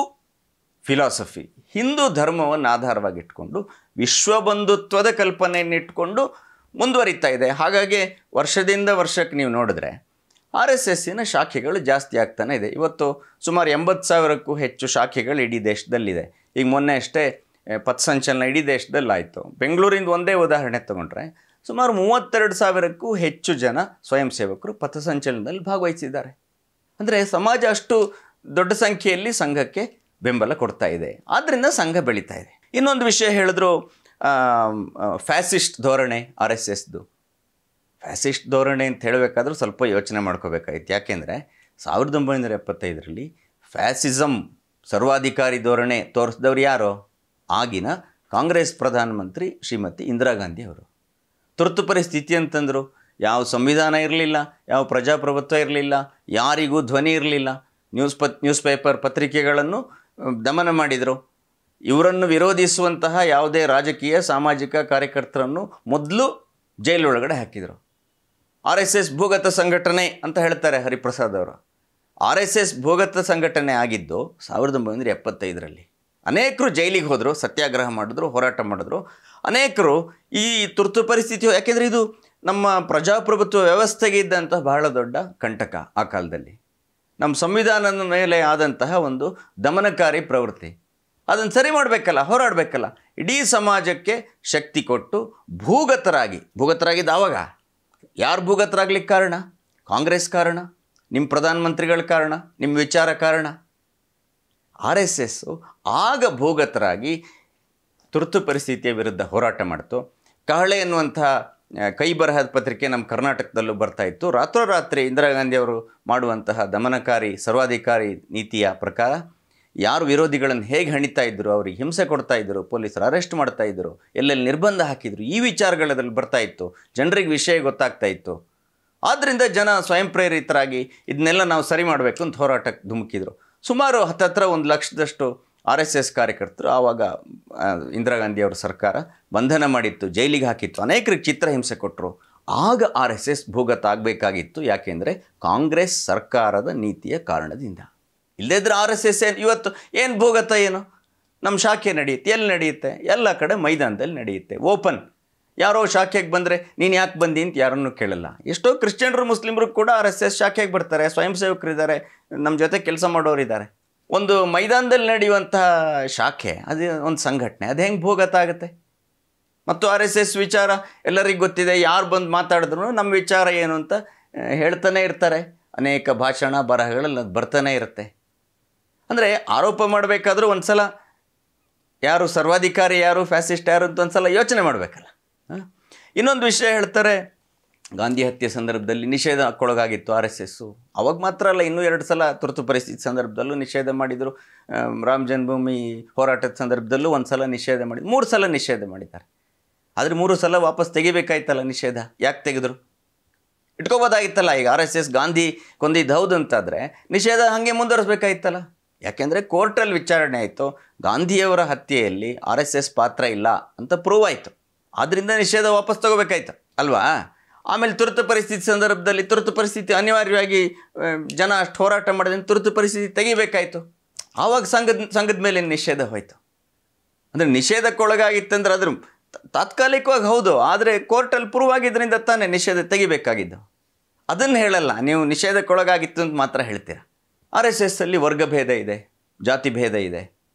ಫಿಲಾಸಫಿ, ಹಿಂದೂ ಧರ್ಮವನ್ನು ಆಧಾರವಾಗಿಟ್ಕೊಂಡು ವಿಶ್ವಬಂಧುತ್ವದ ಕಲ್ಪನೆಯನ್ನು ಇಟ್ಕೊಂಡು ಮುಂದುವರಿತಾ ಇದೆ. ಹಾಗಾಗಿ ವರ್ಷದಿಂದ ವರ್ಷಕ್ಕೆ ನೀವು ನೋಡಿದ್ರೆ RSSನ ಶಾಖೆಗಳು ಜಾಸ್ತಿ ಆಗ್ತಾನೆ ಇದೆ. ಇವತ್ತು ಸುಮಾರು 80,000ಕ್ಕೂ ಹೆಚ್ಚು ಶಾಖೆಗಳು ಇಡೀ ದೇಶದಲ್ಲಿದೆ. ಈಗ ಮೊನ್ನೆ ಅಷ್ಟೇ ಪಥಸಂಚಲನ ಇಡೀ ದೇಶದಲ್ಲಾಯಿತು. ಬೆಂಗಳೂರಿಂದ ಒಂದೇ ಉದಾಹರಣೆ ತೊಗೊಂಡ್ರೆ ಸುಮಾರು 32,000ಕ್ಕೂ ಹೆಚ್ಚು ಜನ ಸ್ವಯಂ ಸೇವಕರು ಪಥಸಂಚಲನದಲ್ಲಿ ಭಾಗವಹಿಸಿದ್ದಾರೆ. ಅಂದರೆ ಸಮಾಜ ಅಷ್ಟು ದೊಡ್ಡ ಸಂಖ್ಯೆಯಲ್ಲಿ ಸಂಘಕ್ಕೆ ಬೆಂಬಲ ಕೊಡ್ತಾ ಇದೆ. ಆದ್ದರಿಂದ ಸಂಘ ಬೆಳೀತಾ ಇದೆ. ಇನ್ನೊಂದು ವಿಷಯ ಹೇಳಿದ್ರು, ಫ್ಯಾಸಿಸ್ಟ್ ಧೋರಣೆ RSSದು. ಫ್ಯಾಸಿಸ್ಟ್ ಧೋರಣೆ ಅಂತ ಹೇಳಬೇಕಾದ್ರೂ ಸ್ವಲ್ಪ ಯೋಚನೆ ಮಾಡ್ಕೋಬೇಕಾಯ್ತು. ಯಾಕೆಂದರೆ 1975ರಲ್ಲಿ ಫ್ಯಾಸಿಸಮ್, ಸರ್ವಾಧಿಕಾರಿ ಧೋರಣೆ ತೋರಿಸಿದವ್ರು ಯಾರೋ? ಆಗಿನ ಕಾಂಗ್ರೆಸ್ ಪ್ರಧಾನಮಂತ್ರಿ ಶ್ರೀಮತಿ ಇಂದಿರಾ ಗಾಂಧಿ ಅವರು. ತುರ್ತು ಪರಿಸ್ಥಿತಿ ಅಂತಂದರು. ಯಾವ ಸಂವಿಧಾನ ಇರಲಿಲ್ಲ, ಯಾವ ಪ್ರಜಾಪ್ರಭುತ್ವ ಇರಲಿಲ್ಲ, ಯಾರಿಗೂ ಧ್ವನಿ ಇರಲಿಲ್ಲ. ನ್ಯೂಸ್ ಪೇಪರ್ ಪತ್ರಿಕೆಗಳನ್ನು ದಮನ ಮಾಡಿದರು. ಇವರನ್ನು ವಿರೋಧಿಸುವಂತಹ ಯಾವುದೇ ರಾಜಕೀಯ ಸಾಮಾಜಿಕ ಕಾರ್ಯಕರ್ತರನ್ನು ಮೊದಲು ಜೈಲೊಳಗಡೆ ಹಾಕಿದರು. RSS ಭೂಗತ ಸಂಘಟನೆ ಅಂತ ಹೇಳ್ತಾರೆ ಹರಿಪ್ರಸಾದ್ ಅವರು. RSS ಭೂಗತ ಸಂಘಟನೆ ಆಗಿದ್ದು 1975ರಲ್ಲಿ. ಅನೇಕರು ಜೈಲಿಗೆ ಹೋದರು, ಸತ್ಯಾಗ್ರಹ ಮಾಡಿದ್ರು, ಹೋರಾಟ ಮಾಡಿದ್ರು. ಅನೇಕರು ಈ ತುರ್ತು ಪರಿಸ್ಥಿತಿ, ಯಾಕೆಂದರೆ ಇದು ನಮ್ಮ ಪ್ರಜಾಪ್ರಭುತ್ವ ವ್ಯವಸ್ಥೆಗೆ ಇದ್ದಂತಹ ಬಹಳ ದೊಡ್ಡ ಕಂಟಕ. ಆ ಕಾಲದಲ್ಲಿ ನಮ್ಮ ಸಂವಿಧಾನದ ಮೇಲೆ ಆದಂತಹ ಒಂದು ದಮನಕಾರಿ ಪ್ರವೃತ್ತಿ, ಅದನ್ನು ಸರಿ ಮಾಡಬೇಕಲ್ಲ, ಹೋರಾಡಬೇಕಲ್ಲ. ಇಡೀ ಸಮಾಜಕ್ಕೆ ಶಕ್ತಿ ಕೊಟ್ಟು ಭೂಗತರಾಗಿದ್ದು ಆವಾಗ. ಯಾರು ಭೂಗತರಾಗ್ಲಿಕ್ಕೆ ಕಾರಣ? ಕಾಂಗ್ರೆಸ್ ಕಾರಣ, ನಿಮ್ಮ ಪ್ರಧಾನಮಂತ್ರಿಗಳ ಕಾರಣ, ನಿಮ್ಮ ವಿಚಾರ ಕಾರಣ. RSS ಆಗ ಭೂಗತರಾಗಿ ತುರ್ತು ಪರಿಸ್ಥಿತಿಯ ವಿರುದ್ಧ ಹೋರಾಟ ಮಾಡ್ತು. ಕಹಳೆ ಎನ್ನುವಂಥ ಕೈ ಬರಹದ ಪತ್ರಿಕೆ ನಮ್ಮ ಕರ್ನಾಟಕದಲ್ಲೂ ಬರ್ತಾಯಿತ್ತು. ರಾತ್ರೋರಾತ್ರಿ ಇಂದಿರಾ ಗಾಂಧಿಯವರು ಮಾಡುವಂತಹ ದಮನಕಾರಿ ಸರ್ವಾಧಿಕಾರಿ ನೀತಿಯ ಪ್ರಕಾರ ಯಾರು ವಿರೋಧಿಗಳನ್ನು ಹೇಗೆ ಹಣಿತಾ ಇದ್ದರು, ಅವ್ರಿಗೆ ಹಿಂಸೆ ಕೊಡ್ತಾ ಇದ್ದರು, ಪೊಲೀಸರು ಅರೆಸ್ಟ್ ಮಾಡ್ತಾ ಇದ್ದರು, ಎಲ್ಲೆಲ್ಲಿ ನಿರ್ಬಂಧ ಹಾಕಿದರು, ಈ ವಿಚಾರಗಳಲ್ಲಿ ಬರ್ತಾ ಇತ್ತು. ಜನರಿಗೆ ವಿಷಯ ಗೊತ್ತಾಗ್ತಾ ಇತ್ತು. ಆದ್ದರಿಂದ ಜನ ಸ್ವಯಂ ಪ್ರೇರಿತರಾಗಿ ಇದನ್ನೆಲ್ಲ ನಾವು ಸರಿ ಮಾಡಬೇಕು ಅಂತ ಹೋರಾಟಕ್ಕೆ ಧುಮುಕಿದರು. ಸುಮಾರು ಹತ್ತಿರ 1 ಲಕ್ಷದಷ್ಟು RSS ಕಾರ್ಯಕರ್ತರು ಆವಾಗ ಇಂದಿರಾ ಗಾಂಧಿಯವರ ಸರ್ಕಾರ ಬಂಧನ ಮಾಡಿತ್ತು, ಜೈಲಿಗೆ ಹಾಕಿತ್ತು, ಅನೇಕರಿಗೆ ಚಿತ್ರಹಿಂಸೆ ಕೊಟ್ಟರು. ಆಗ RSS ಭೂಗತ ಆಗಬೇಕಾಗಿತ್ತು. ಯಾಕೆಂದರೆ ಕಾಂಗ್ರೆಸ್ ಸರ್ಕಾರದ ನೀತಿಯ ಕಾರಣದಿಂದ. ಇಲ್ಲದಿದ್ದರೆ RSS ಇವತ್ತು ಏನು ಭೂಗತ, ಏನು ನಮ್ಮ ಶಾಖೆ ನಡೆಯುತ್ತೆ, ಎಲ್ಲಿ ನಡೆಯುತ್ತೆ? ಎಲ್ಲ ಕಡೆ ಮೈದಾನದಲ್ಲಿ ನಡೆಯುತ್ತೆ, ಓಪನ್. ಯಾರೋ ಶಾಖೆಗೆ ಬಂದರೆ ನೀನು ಯಾಕೆ ಬಂದಿ ಅಂತ ಯಾರನ್ನೂ ಕೇಳಲ್ಲ. ಎಷ್ಟೋ ಕ್ರಿಶ್ಚಿಯನ್ರು ಮುಸ್ಲಿಮರು ಕೂಡ RSS ಶಾಖೆಗೆ ಬರ್ತಾರೆ, ಸ್ವಯಂ ಸೇವಕರಿದ್ದಾರೆ, ನಮ್ಮ ಜೊತೆ ಕೆಲಸ ಮಾಡೋರಿದ್ದಾರೆ. ಒಂದು ಮೈದಾನದಲ್ಲಿ ನಡೆಯುವಂತಹ ಶಾಖೆ, ಅದು ಒಂದು ಸಂಘಟನೆ, ಅದು ಹೆಂಗೆ ಭೂಗತ ಆಗುತ್ತೆ? ಮತ್ತು RSS ವಿಚಾರ ಎಲ್ಲರಿಗೂ ಗೊತ್ತಿದೆ. ಯಾರು ಬಂದು ಮಾತಾಡಿದ್ರು ನಮ್ಮ ವಿಚಾರ ಏನು ಅಂತ ಹೇಳ್ತಾನೆ ಇರ್ತಾರೆ. ಅನೇಕ ಭಾಷಣ ಬರಹಗಳಲ್ಲಿ ಅದು ಬರ್ತಾನೆ ಇರುತ್ತೆ. ಅಂದರೆ ಆರೋಪ ಮಾಡಬೇಕಾದ್ರೂ ಒಂದು ಸಲ ಯಾರು ಸರ್ವಾಧಿಕಾರಿ ಯಾರು, ಫ್ಯಾಸಿಸ್ಟ್ ಯಾರು ಅಂತ ಒಂದು ಸಲ ಯೋಚನೆ ಮಾಡಬೇಕಲ್ಲ. ಇನ್ನೊಂದು ವಿಷಯ ಹೇಳ್ತಾರೆ, ಗಾಂಧಿ ಹತ್ಯೆ ಸಂದರ್ಭದಲ್ಲಿ ನಿಷೇಧಕ್ಕೊಳಗಾಗಿತ್ತು RSS. ಅವಾಗ ಮಾತ್ರ ಅಲ್ಲ, ಇನ್ನೂ 2 ಸಲ ತುರ್ತು ಪರಿಸ್ಥಿತಿ ಸಂದರ್ಭದಲ್ಲೂ ನಿಷೇಧ ಮಾಡಿದರು. ರಾಮ ಜನ್ಮಭೂಮಿ ಹೋರಾಟದ ಸಂದರ್ಭದಲ್ಲೂ 1 ಸಲ ನಿಷೇಧ ಮಾಡಿದ್ರು, 3 ಸಲ ನಿಷೇಧ ಮಾಡಿದ್ದಾರೆ. ಆದರೆ 3 ಸಲ ವಾಪಸ್ ತೆಗಿಬೇಕಾಯ್ತಲ್ಲ ನಿಷೇಧ. ಯಾಕೆ ತೆಗೆದ್ರು? ಇಟ್ಕೋಬೋದಾಗಿತ್ತಲ್ಲ. ಈಗ RSS ಗಾಂಧಿ ಕೊಂದಿದ್ದು ಹೌದು ಅಂತಾದರೆ ನಿಷೇಧ ಹಾಗೆ ಮುಂದುವರಿಸಬೇಕಾಗಿತ್ತಲ್ಲ. ಯಾಕೆಂದರೆ ಕೋರ್ಟಲ್ಲಿ ವಿಚಾರಣೆ ಆಯಿತು, ಗಾಂಧಿಯವರ ಹತ್ಯೆಯಲ್ಲಿ RSS ಪಾತ್ರ ಇಲ್ಲ ಅಂತ ಪ್ರೂವ್ ಆಯಿತು. ಆದ್ದರಿಂದ ನಿಷೇಧ ವಾಪಸ್ ತಗೋಬೇಕಾಯ್ತು ಅಲ್ವಾ? ಆಮೇಲೆ ತುರ್ತು ಪರಿಸ್ಥಿತಿ ಸಂದರ್ಭದಲ್ಲಿ ತುರ್ತು ಪರಿಸ್ಥಿತಿ ಅನಿವಾರ್ಯವಾಗಿ ಜನ ಅಷ್ಟು ಹೋರಾಟ ಮಾಡಿದ್ರೆ ತುರ್ತು ಪರಿಸ್ಥಿತಿ ತೆಗಿಬೇಕಾಯಿತು. ಆವಾಗ ಸಂಘದ ಮೇಲೆ ನಿಷೇಧ ಹೋಯಿತು. ಅಂದರೆ ನಿಷೇಧಕ್ಕೊಳಗಾಗಿತ್ತಂದ್ರೆ ಅದ್ರ ತಾತ್ಕಾಲಿಕವಾಗಿ ಹೌದು, ಆದರೆ ಕೋರ್ಟಲ್ಲಿ ಪ್ರೂವ್ ಆಗಿದ್ದರಿಂದ ತಾನೇ ನಿಷೇಧ ತೆಗಿಬೇಕಾಗಿದ್ದು. ಅದನ್ನು ಹೇಳಲ್ಲ, ನೀವು ನಿಷೇಧಕ್ಕೊಳಗಾಗಿತ್ತು ಅಂತ ಮಾತ್ರ ಹೇಳ್ತೀರಾ. RSSಲ್ಲಿ ವರ್ಗಭೇದ ಇದೆ, ಜಾತಿ ಭೇದ ಇದೆ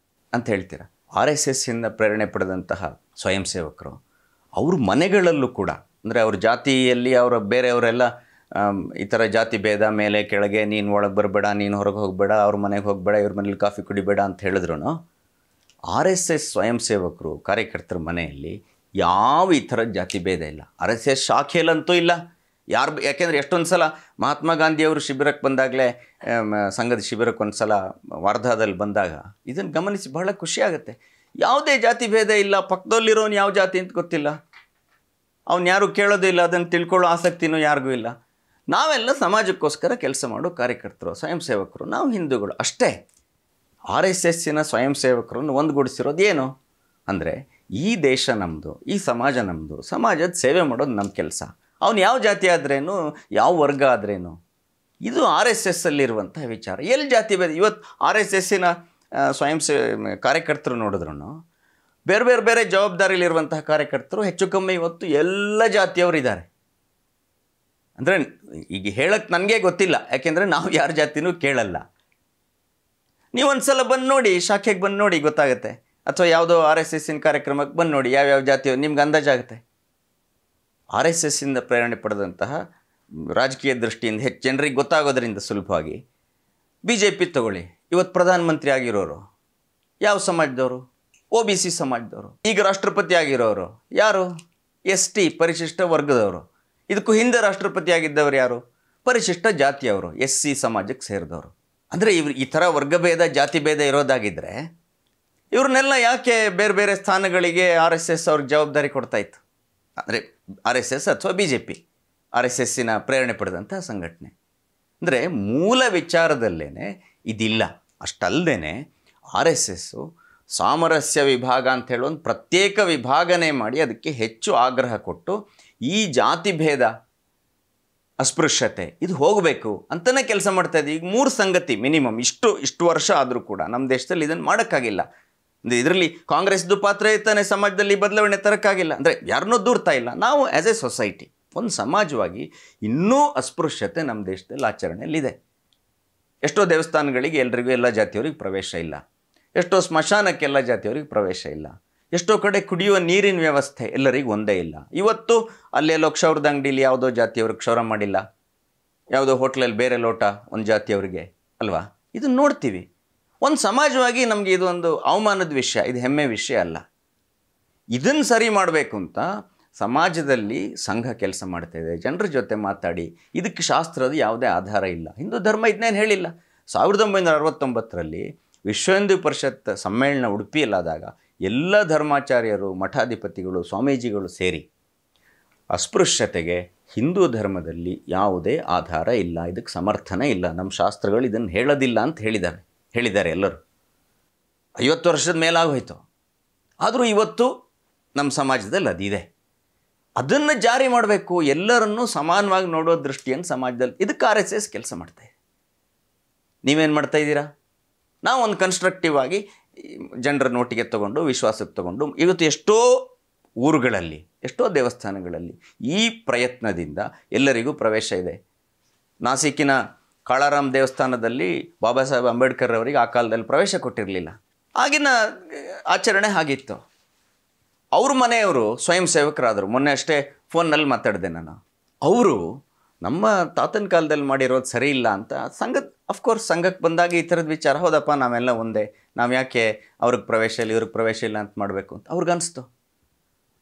ಅಂತ ಹೇಳ್ತೀರಾ. RSSಯಿಂದ ಪ್ರೇರಣೆ ಪಡೆದಂತಹ ಸ್ವಯಂ ಸೇವಕರು ಅವ್ರ ಮನೆಗಳಲ್ಲೂ ಕೂಡ, ಅಂದರೆ ಅವ್ರ ಜಾತಿಯಲ್ಲಿ ಅವರ ಬೇರೆಯವರೆಲ್ಲ ಈ ಥರ ಜಾತಿ ಭೇದ, ಮೇಲೆ ಕೆಳಗೆ, ನೀನು ಒಳಗೆ ಬರಬೇಡ, ನೀನು ಹೊರಗೆ ಹೋಗಬೇಡ, ಅವ್ರ ಮನೆಗೆ ಹೋಗಬೇಡ, ಇವ್ರ ಮನೇಲಿ ಕಾಫಿ ಕುಡಿಬೇಡ ಅಂತ ಹೇಳಿದ್ರು RSS ಸ್ವಯಂ ಸೇವಕರು ಕಾರ್ಯಕರ್ತರ ಮನೆಯಲ್ಲಿ ಯಾವ ಈ ಥರ ಜಾತಿ ಭೇದ ಇಲ್ಲ. RSS ಶಾಖೆಯಲ್ಲಂತೂ ಇಲ್ಲ. ಯಾಕೆಂದರೆ ಎಷ್ಟೊಂದು ಸಲ ಮಹಾತ್ಮ ಗಾಂಧಿಯವರು ಶಿಬಿರಕ್ಕೆ ಬಂದಾಗಲೇ, ಸಂಘದ ಶಿಬಿರಕ್ಕೆ ಒಂದು ಸಲ ವಾರ್ಧಾದಲ್ಲಿ ಬಂದಾಗ ಇದನ್ನು ಗಮನಿಸಿ ಬಹಳ ಖುಷಿಯಾಗುತ್ತೆ. ಯಾವುದೇ ಜಾತಿ ಭೇದ ಇಲ್ಲ, ಪಕ್ಕದಲ್ಲಿರೋನು ಯಾವ ಜಾತಿ ಅಂತ ಗೊತ್ತಿಲ್ಲ, ಅವ್ನು ಯಾರು ಕೇಳೋದು ಇಲ್ಲ, ಅದನ್ನು ತಿಳ್ಕೊಳ್ಳೋ ಆಸಕ್ತಿನೂ ಯಾರಿಗೂ ಇಲ್ಲ. ನಾವೆಲ್ಲ ಸಮಾಜಕ್ಕೋಸ್ಕರ ಕೆಲಸ ಮಾಡೋ ಕಾರ್ಯಕರ್ತರು, ಸ್ವಯಂ ಸೇವಕರು, ನಾವು ಹಿಂದೂಗಳು ಅಷ್ಟೇ. RSSನ ಸ್ವಯಂ ಸೇವಕರನ್ನು ಒಂದುಗೂಡಿಸಿರೋದು ಏನು ಅಂದರೆ, ಈ ದೇಶ ನಮ್ಮದು, ಈ ಸಮಾಜ ನಮ್ಮದು, ಸಮಾಜದ ಸೇವೆ ಮಾಡೋದು ನಮ್ಮ ಕೆಲಸ. ಅವನು ಯಾವ ಜಾತಿ ಆದ್ರೇನು, ಯಾವ ವರ್ಗ ಆದ್ರೇನು, ಇದು RSSಲ್ಲಿರುವಂಥ ವಿಚಾರ. ಎಲ್ಲಿ ಜಾತಿ ಭೇದ? ಇವತ್ತು RSSನ ಸ್ವಯಂ ಕಾರ್ಯಕರ್ತರು ನೋಡಿದ್ರು ಬೇರೆ ಬೇರೆ ಬೇರೆ ಜವಾಬ್ದಾರಿಯಲ್ಲಿರುವಂತಹ ಕಾರ್ಯಕರ್ತರು ಹೆಚ್ಚು ಕಮ್ಮಿ ಇವತ್ತು ಎಲ್ಲ ಜಾತಿಯವರಿದ್ದಾರೆ. ಅಂದರೆ ಈಗ ಹೇಳಕ್ಕೆ ನನಗೆ ಗೊತ್ತಿಲ್ಲ, ಯಾಕೆಂದರೆ ನಾವು ಯಾರ ಜಾತಿನೂ ಕೇಳಲ್ಲ. ನೀವೊಂದು ಸಲ ಬಂದು ನೋಡಿ, ಶಾಖೆಗೆ ಬಂದು ನೋಡಿ ಗೊತ್ತಾಗುತ್ತೆ, ಅಥವಾ ಯಾವುದೋ RSSನ ಕಾರ್ಯಕ್ರಮಕ್ಕೆ ಬಂದು ನೋಡಿ ಯಾವ್ಯಾವ ಜಾತಿಯವರು, ನಿಮ್ಗೆ ಅಂದಾಜಾಗುತ್ತೆ. RSSಯಿಂದ ಪ್ರೇರಣೆ ಪಡೆದಂತಹ ರಾಜಕೀಯ ದೃಷ್ಟಿಯಿಂದ ಹೆಚ್ಚು ಜನರಿಗೆ ಗೊತ್ತಾಗೋದ್ರಿಂದ ಸುಲಭವಾಗಿ BJP ತಗೊಳ್ಳಿ, ಇವತ್ತು ಪ್ರಧಾನಮಂತ್ರಿ ಆಗಿರೋರು ಯಾವ ಸಮಾಜದವರು? OBC ಸಮಾಜದವರು. ಈಗ ರಾಷ್ಟ್ರಪತಿ ಆಗಿರೋರು ಯಾರು? ST ಪರಿಶಿಷ್ಟ ವರ್ಗದವರು. ಇದಕ್ಕೂ ಹಿಂದೆ ರಾಷ್ಟ್ರಪತಿ ಆಗಿದ್ದವರು ಯಾರು? ಪರಿಶಿಷ್ಟ ಜಾತಿಯವರು, SC ಸಮಾಜಕ್ಕೆ ಸೇರಿದವರು. ಅಂದರೆ ಇವ್ರು ಈ ಥರ ವರ್ಗಭೇದ, ಜಾತಿ ಭೇದ ಇರೋದಾಗಿದ್ದರೆ ಇವ್ರನ್ನೆಲ್ಲ ಯಾಕೆ ಬೇರೆ ಬೇರೆ ಸ್ಥಾನಗಳಿಗೆ RSS ಅವ್ರಿಗೆ ಜವಾಬ್ದಾರಿ ಕೊಡ್ತಾಯಿತ್ತು? ಅಂದರೆ RSS ಅಥವಾ BJP, RSSನ ಪ್ರೇರಣೆ ಪಡೆದಂಥ ಸಂಘಟನೆ. ಅಂದರೆ ಮೂಲ ವಿಚಾರದಲ್ಲೇ ಇದಿಲ್ಲ. ಅಷ್ಟಲ್ಲದೆ RSSಸು ಸಾಮರಸ್ಯ ವಿಭಾಗ ಅಂಥೇಳಿ ಒಂದು ಪ್ರತ್ಯೇಕ ವಿಭಾಗನೇ ಮಾಡಿ ಅದಕ್ಕೆ ಹೆಚ್ಚು ಆಗ್ರಹ ಕೊಟ್ಟು ಈ ಜಾತಿ ಭೇದ, ಅಸ್ಪೃಶ್ಯತೆ ಇದು ಹೋಗಬೇಕು ಅಂತಲೇ ಕೆಲಸ ಮಾಡ್ತಾಯಿದ್ದೆ. ಈಗ 3 ಸಂಗತಿ ಮಿನಿಮಮ್ ಇಷ್ಟು ವರ್ಷ ಆದರೂ ಕೂಡ ನಮ್ಮ ದೇಶದಲ್ಲಿ ಇದನ್ನು ಮಾಡೋಕ್ಕಾಗಿಲ್ಲ. ಅಂದರೆ ಇದರಲ್ಲಿ ಕಾಂಗ್ರೆಸ್ದು ಪಾತ್ರ ಇರ್ತಾನೆ, ಸಮಾಜದಲ್ಲಿ ಬದಲಾವಣೆ ತರೋಕ್ಕಾಗಿಲ್ಲ. ಅಂದರೆ ಯಾರನ್ನೂ ದೂರ್ತಾ ಇಲ್ಲ. ನಾವು ಆ್ಯಸ್ ಎ ಸೊಸೈಟಿ, ಒಂದು ಸಮಾಜವಾಗಿ ಇನ್ನೂ ಅಸ್ಪೃಶ್ಯತೆ ನಮ್ಮ ದೇಶದಲ್ಲಿ ಆಚರಣೆಯಲ್ಲಿದೆ. ಎಷ್ಟೋ ದೇವಸ್ಥಾನಗಳಿಗೆ ಎಲ್ರಿಗೂ ಎಲ್ಲ ಜಾತಿಯವರಿಗೆ ಪ್ರವೇಶ ಇಲ್ಲ, ಎಷ್ಟೋ ಸ್ಮಶಾನಕ್ಕೆ ಎಲ್ಲ ಜಾತಿಯವರಿಗೆ ಪ್ರವೇಶ ಇಲ್ಲ, ಎಷ್ಟೋ ಕಡೆ ಕುಡಿಯುವ ನೀರಿನ ವ್ಯವಸ್ಥೆ ಎಲ್ಲರಿಗೂ ಒಂದೇ ಇಲ್ಲ. ಇವತ್ತು ಅಲ್ಲೆಲ್ಲೋ ಕ್ಷೌರದ ಅಂಗಡಿಲಿ ಯಾವುದೋ ಜಾತಿಯವ್ರಿಗೆ ಕ್ಷೌರ ಮಾಡಿಲ್ಲ, ಯಾವುದೋ ಹೋಟ್ಲಲ್ಲಿ ಬೇರೆ ಲೋಟ ಒಂದು ಜಾತಿಯವರಿಗೆ ಅಲ್ವಾ? ಇದನ್ನು ನೋಡ್ತೀವಿ. ಒಂದು ಸಮಾಜವಾಗಿ ನಮಗೆ ಇದು ಒಂದು ಅವಮಾನದ ವಿಷಯ, ಇದು ಹೆಮ್ಮೆ ವಿಷಯ ಅಲ್ಲ. ಇದನ್ನು ಸರಿ ಮಾಡಬೇಕು ಅಂತ ಸಮಾಜದಲ್ಲಿ ಸಂಘ ಕೆಲಸ ಮಾಡ್ತಾಯಿದೆ. ಜನರ ಜೊತೆ ಮಾತಾಡಿ, ಇದಕ್ಕೆ ಶಾಸ್ತ್ರದ ಯಾವುದೇ ಆಧಾರ ಇಲ್ಲ, ಹಿಂದೂ ಧರ್ಮ ಇದನ್ನೇನು ಹೇಳಿಲ್ಲ. 1969ರಲ್ಲಿ ವಿಶ್ವ ಹಿಂದೂ ಪರಿಷತ್ ಸಮ್ಮೇಳನ ಉಡುಪಿಯಲ್ಲಾದಾಗ ಎಲ್ಲ ಧರ್ಮಾಚಾರ್ಯರು, ಮಠಾಧಿಪತಿಗಳು, ಸ್ವಾಮೀಜಿಗಳು ಸೇರಿ ಅಸ್ಪೃಶ್ಯತೆಗೆ ಹಿಂದೂ ಧರ್ಮದಲ್ಲಿ ಯಾವುದೇ ಆಧಾರ ಇಲ್ಲ, ಇದಕ್ಕೆ ಸಮರ್ಥನೆ ಇಲ್ಲ, ನಮ್ಮ ಶಾಸ್ತ್ರಗಳು ಇದನ್ನು ಹೇಳೋದಿಲ್ಲ ಅಂತ ಹೇಳಿದ್ದಾರೆ ಎಲ್ಲರೂ. 50 ವರ್ಷದ ಮೇಲಾಗೋಯ್ತು. ಆದರೂ ಇವತ್ತು ನಮ್ಮ ಸಮಾಜದಲ್ಲಿ ಅದಿದೆ. ಅದನ್ನು ಜಾರಿ ಮಾಡಬೇಕು, ಎಲ್ಲರನ್ನೂ ಸಮಾನವಾಗಿ ನೋಡೋ ದೃಷ್ಟಿಯನ್ನು ಸಮಾಜದಲ್ಲಿ. ಇದಕ್ಕೆ RSS ಕೆಲಸ ಮಾಡ್ತಾಯಿದೆ. ನೀವೇನು ಮಾಡ್ತಾಯಿದ್ದೀರಾ? ನಾವು ಒಂದು ಕನ್ಸ್ಟ್ರಕ್ಟಿವ್ ಆಗಿ ಜನರ ನೋಟಿಗೆ ತೊಗೊಂಡು, ವಿಶ್ವಾಸಕ್ಕೆ ತೊಗೊಂಡು, ಇವತ್ತು ಎಷ್ಟೋ ಊರುಗಳಲ್ಲಿ, ಎಷ್ಟೋ ದೇವಸ್ಥಾನಗಳಲ್ಲಿ ಈ ಪ್ರಯತ್ನದಿಂದ ಎಲ್ಲರಿಗೂ ಪ್ರವೇಶ ಇದೆ. ನಾಸಿಕಿನ ಕಾಳಾರಾಮ್ ದೇವಸ್ಥಾನದಲ್ಲಿ ಬಾಬಾ ಸಾಹೇಬ್ ಅಂಬೇಡ್ಕರ್ ಅವರಿಗೆ ಆ ಕಾಲದಲ್ಲಿ ಪ್ರವೇಶ ಕೊಟ್ಟಿರಲಿಲ್ಲ. ಆಗಿನ ಆಚರಣೆ ಆಗಿತ್ತು. ಅವ್ರ ಮನೆಯವರು ಸ್ವಯಂ ಸೇವಕರಾದರು. ಮೊನ್ನೆ ಅಷ್ಟೇ ಫೋನ್ನಲ್ಲಿ ಮಾತಾಡಿದೆ ನಾನು. ಅವರು ನಮ್ಮ ತಾತನ ಕಾಲದಲ್ಲಿ ಮಾಡಿರೋದು ಸರಿ ಇಲ್ಲ ಅಂತ ಅಫ್ಕೋರ್ಸ್ ಸಂಘಕ್ಕೆ ಬಂದಾಗ ಈ ಥರದ ವಿಚಾರ, ಹೌದಪ್ಪ ನಾವೆಲ್ಲ ಒಂದೇ, ನಾವು ಯಾಕೆ ಅವ್ರಿಗೆ ಪ್ರವೇಶ ಇಲ್ಲ ಇವ್ರಿಗೆ ಪ್ರವೇಶ ಇಲ್ಲ ಅಂತ ಮಾಡಬೇಕು ಅಂತ ಅವ್ರಿಗನ್ನಿಸ್ತು.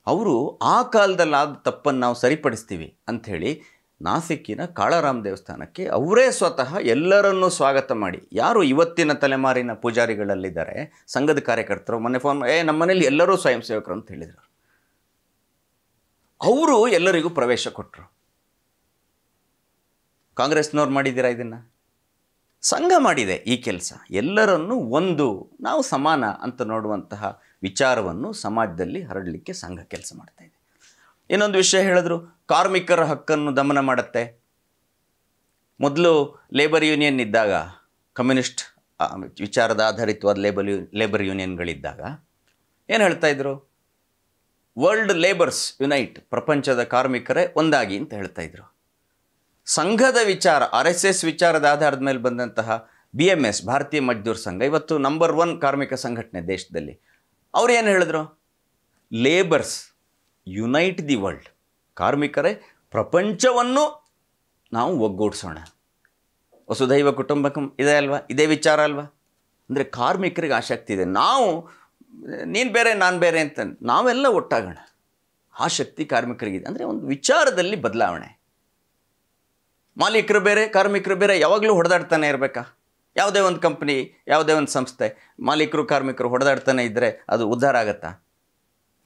ಅವರು ಆ ಕಾಲದಲ್ಲಿ ಆದ ತಪ್ಪನ್ನು ನಾವು ಸರಿಪಡಿಸ್ತೀವಿ ಅಂಥೇಳಿ ನಾಸಿಕ್ಕಿನ ಕಾಳಾರಾಮ್ ದೇವಸ್ಥಾನಕ್ಕೆ ಅವರೇ ಸ್ವತಃ ಎಲ್ಲರನ್ನೂ ಸ್ವಾಗತ ಮಾಡಿ, ಯಾರು ಇವತ್ತಿನ ತಲೆಮಾರಿನ ಪೂಜಾರಿಗಳಲ್ಲಿದ್ದಾರೆ, ಸಂಘದ ಕಾರ್ಯಕರ್ತರು, ಮೊನ್ನೆ ಫೋನ್ ನಮ್ಮ ಮನೇಲಿ ಎಲ್ಲರೂ ಸ್ವಯಂ ಸೇವಕರು ಅಂತ ಹೇಳಿದರು. ಅವರು ಎಲ್ಲರಿಗೂ ಪ್ರವೇಶ ಕೊಟ್ಟರು. ಕಾಂಗ್ರೆಸ್ನವ್ರು ಮಾಡಿದ್ದೀರಾ ಇದನ್ನು? ಸಂಘ ಮಾಡಿದೆ ಈ ಕೆಲಸ. ಎಲ್ಲರನ್ನೂ ನಾವು ಸಮಾನ ಅಂತ ನೋಡುವಂತಹ ವಿಚಾರವನ್ನು ಸಮಾಜದಲ್ಲಿ ಹರಡಲಿಕ್ಕೆ ಸಂಘ ಕೆಲಸ ಮಾಡ್ತಾಯಿದೆ. ಇನ್ನೊಂದು ವಿಷಯ ಹೇಳಿದ್ರು, ಕಾರ್ಮಿಕರ ಹಕ್ಕನ್ನು ದಮನ ಮಾಡುತ್ತೆ. ಮೊದಲು ಲೇಬರ್ ಯೂನಿಯನ್ ಇದ್ದಾಗ, ಕಮ್ಯುನಿಸ್ಟ್ ವಿಚಾರದ ಆಧಾರಿತವಾದ ಲೇಬರ್ ಯೂನಿಯನ್ಗಳಿದ್ದಾಗ ಏನು ಹೇಳ್ತಾಯಿದ್ರು? ವರ್ಲ್ಡ್ ಲೇಬರ್ಸ್ ಯುನೈಟ್, ಪ್ರಪಂಚದ ಕಾರ್ಮಿಕರೇ ಒಂದಾಗಿ ಅಂತ ಹೇಳ್ತಾ ಇದ್ರು. ಸಂಘದ ವಿಚಾರ, RSS ವಿಚಾರದ ಆಧಾರದ ಮೇಲೆ ಬಂದಂತಹ BMS, ಭಾರತೀಯ ಮಜ್ದೂರ್ ಸಂಘ, ಇವತ್ತು ನಂಬರ್ 1 ಕಾರ್ಮಿಕ ಸಂಘಟನೆ ದೇಶದಲ್ಲಿ. ಅವ್ರು ಏನು ಹೇಳಿದ್ರು? ಲೇಬರ್ಸ್ ಯುನೈಟ್ ದಿ ವರ್ಲ್ಡ್, ಕಾರ್ಮಿಕರೇ ಪ್ರಪಂಚವನ್ನು ನಾವು ಒಗ್ಗೂಡಿಸೋಣ. ವಸುಧೈವ ಕುಟುಂಬಕಂ ಇದೆ ಅಲ್ವಾ, ಇದೇ ವಿಚಾರ ಅಲ್ವಾ? ಅಂದರೆ ಕಾರ್ಮಿಕರಿಗೆ ಆಸಕ್ತಿ ಇದೆ. ನಾವು ನೀನು ಬೇರೆ ನಾನು ಬೇರೆ ಅಂತ ನಾವೆಲ್ಲ ಒಟ್ಟಾಗೋಣ, ಆ ಶಕ್ತಿ ಕಾರ್ಮಿಕರಿಗಿದೆ. ಅಂದರೆ ಒಂದು ವಿಚಾರದಲ್ಲಿ ಬದಲಾವಣೆ. ಮಾಲೀಕರು ಬೇರೆ ಕಾರ್ಮಿಕರು ಬೇರೆ ಯಾವಾಗಲೂ ಹೊಡೆದಾಡ್ತಾನೆ ಇರಬೇಕಾ? ಯಾವುದೇ ಒಂದು ಕಂಪ್ನಿ, ಯಾವುದೇ ಒಂದು ಸಂಸ್ಥೆ ಮಾಲೀಕರು ಕಾರ್ಮಿಕರು ಹೊಡೆದಾಡ್ತಾನೆ ಇದ್ದರೆ ಅದು ಉದ್ಧಾರ ಆಗುತ್ತಾ?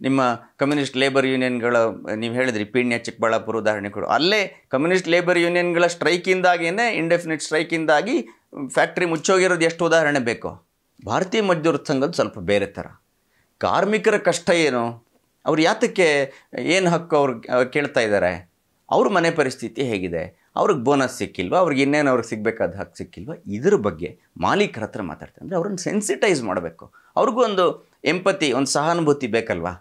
ನಿಮ್ಮ ಕಮ್ಯುನಿಸ್ಟ್ ಲೇಬರ್ ಯೂನಿಯನ್ಗಳ, ನೀವು ಹೇಳಿದ್ರಿ ಪೀಣ್ಯ ಚಿಕ್ಕಬಳ್ಳಾಪುರ ಉದಾಹರಣೆ ಕೊಡು, ಅಲ್ಲೇ ಕಮ್ಯುನಿಸ್ಟ್ ಲೇಬರ್ ಯೂನಿಯನ್ಗಳ ಸ್ಟ್ರೈಕಿಂದಾಗಿಯೇ, ಇಂಡೆಫಿನಿಟ್ ಸ್ಟ್ರೈಕಿಂದಾಗಿ ಫ್ಯಾಕ್ಟ್ರಿ ಮುಚ್ಚೋಗಿರೋದು ಎಷ್ಟು ಉದಾಹರಣೆ ಬೇಕು? ಭಾರತೀಯ ಮಜ್ದೂರ್ ಸಂಘದ ಸ್ವಲ್ಪ ಬೇರೆ ಥರ. ಕಾರ್ಮಿಕರ ಕಷ್ಟ ಏನು, ಅವ್ರು ಯಾತಕ್ಕೆ, ಏನು ಹಕ್ಕು ಅವ್ರು ಕೇಳ್ತಾ ಇದ್ದಾರೆ, ಅವ್ರ ಮನೆ ಪರಿಸ್ಥಿತಿ ಹೇಗಿದೆ, ಅವ್ರಿಗೆ ಬೋನಸ್ ಸಿಕ್ಕಿಲ್ವಾ, ಅವ್ರಿಗೆ ಇನ್ನೇನು ಅವ್ರಿಗೆ ಸಿಗಬೇಕಾದ ಹಕ್ಕು ಸಿಕ್ಕಿಲ್ವಾ, ಇದ್ರ ಬಗ್ಗೆ ಮಾಲೀಕರ ಹತ್ರ ಮಾತಾಡ್ತಾರೆ. ಅಂದರೆ ಅವ್ರನ್ನ ಸೆನ್ಸಿಟೈಸ್ ಮಾಡಬೇಕು, ಅವ್ರಿಗೂ ಒಂದು ಎಂಪತಿ, ಒಂದು ಸಹಾನುಭೂತಿ ಬೇಕಲ್ವಾ?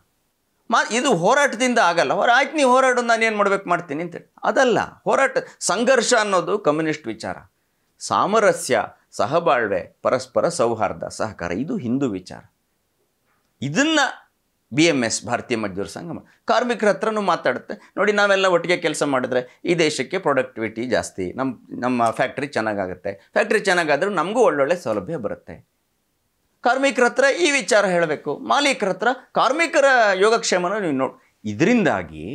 ಇದು ಹೋರಾಟದಿಂದ ಆಗಲ್ಲ. ಆಯ್ತು ನೀವು ಹೋರಾಡೋದು ನಾನು ಏನು ಮಾಡ್ಬೇಕು ಮಾಡ್ತೀನಿ ಅಂತೇಳಿ ಅದಲ್ಲ ಹೋರಾಟ. ಸಂಘರ್ಷ ಅನ್ನೋದು ಕಮ್ಯುನಿಸ್ಟ್ ವಿಚಾರ. ಸಾಮರಸ್ಯ, ಸಹಬಾಳ್ವೆ, ಪರಸ್ಪರ ಸೌಹಾರ್ದ, ಸಹಕಾರ, ಇದು ಹಿಂದೂ ವಿಚಾರ. ಇದನ್ನು BMS, ಭಾರತೀಯ ಮಜ್ದೂರ್ ಸಂಘ, ಕಾರ್ಮಿಕರ ಹತ್ರನೂ ಮಾತಾಡುತ್ತೆ. ನೋಡಿ, ನಾವೆಲ್ಲ ಒಟ್ಟಿಗೆ ಕೆಲಸ ಮಾಡಿದ್ರೆ ಈ ದೇಶಕ್ಕೆ ಪ್ರೊಡಕ್ಟಿವಿಟಿ ಜಾಸ್ತಿ, ನಮ್ಮ ಫ್ಯಾಕ್ಟ್ರಿ ಚೆನ್ನಾಗಾಗುತ್ತೆ, ಫ್ಯಾಕ್ಟ್ರಿ ಚೆನ್ನಾಗಾದರೂ ನಮಗೂ ಒಳ್ಳೊಳ್ಳೆ ಸೌಲಭ್ಯ ಬರುತ್ತೆ. ಕಾರ್ಮಿಕರ ಹತ್ರ ಈ ವಿಚಾರ ಹೇಳಬೇಕು, ಮಾಲೀಕರ ಹತ್ರ ಕಾರ್ಮಿಕರ ಯೋಗಕ್ಷೇಮನ ನೀವು ನೋಡಿ. ಇದರಿಂದಾಗಿ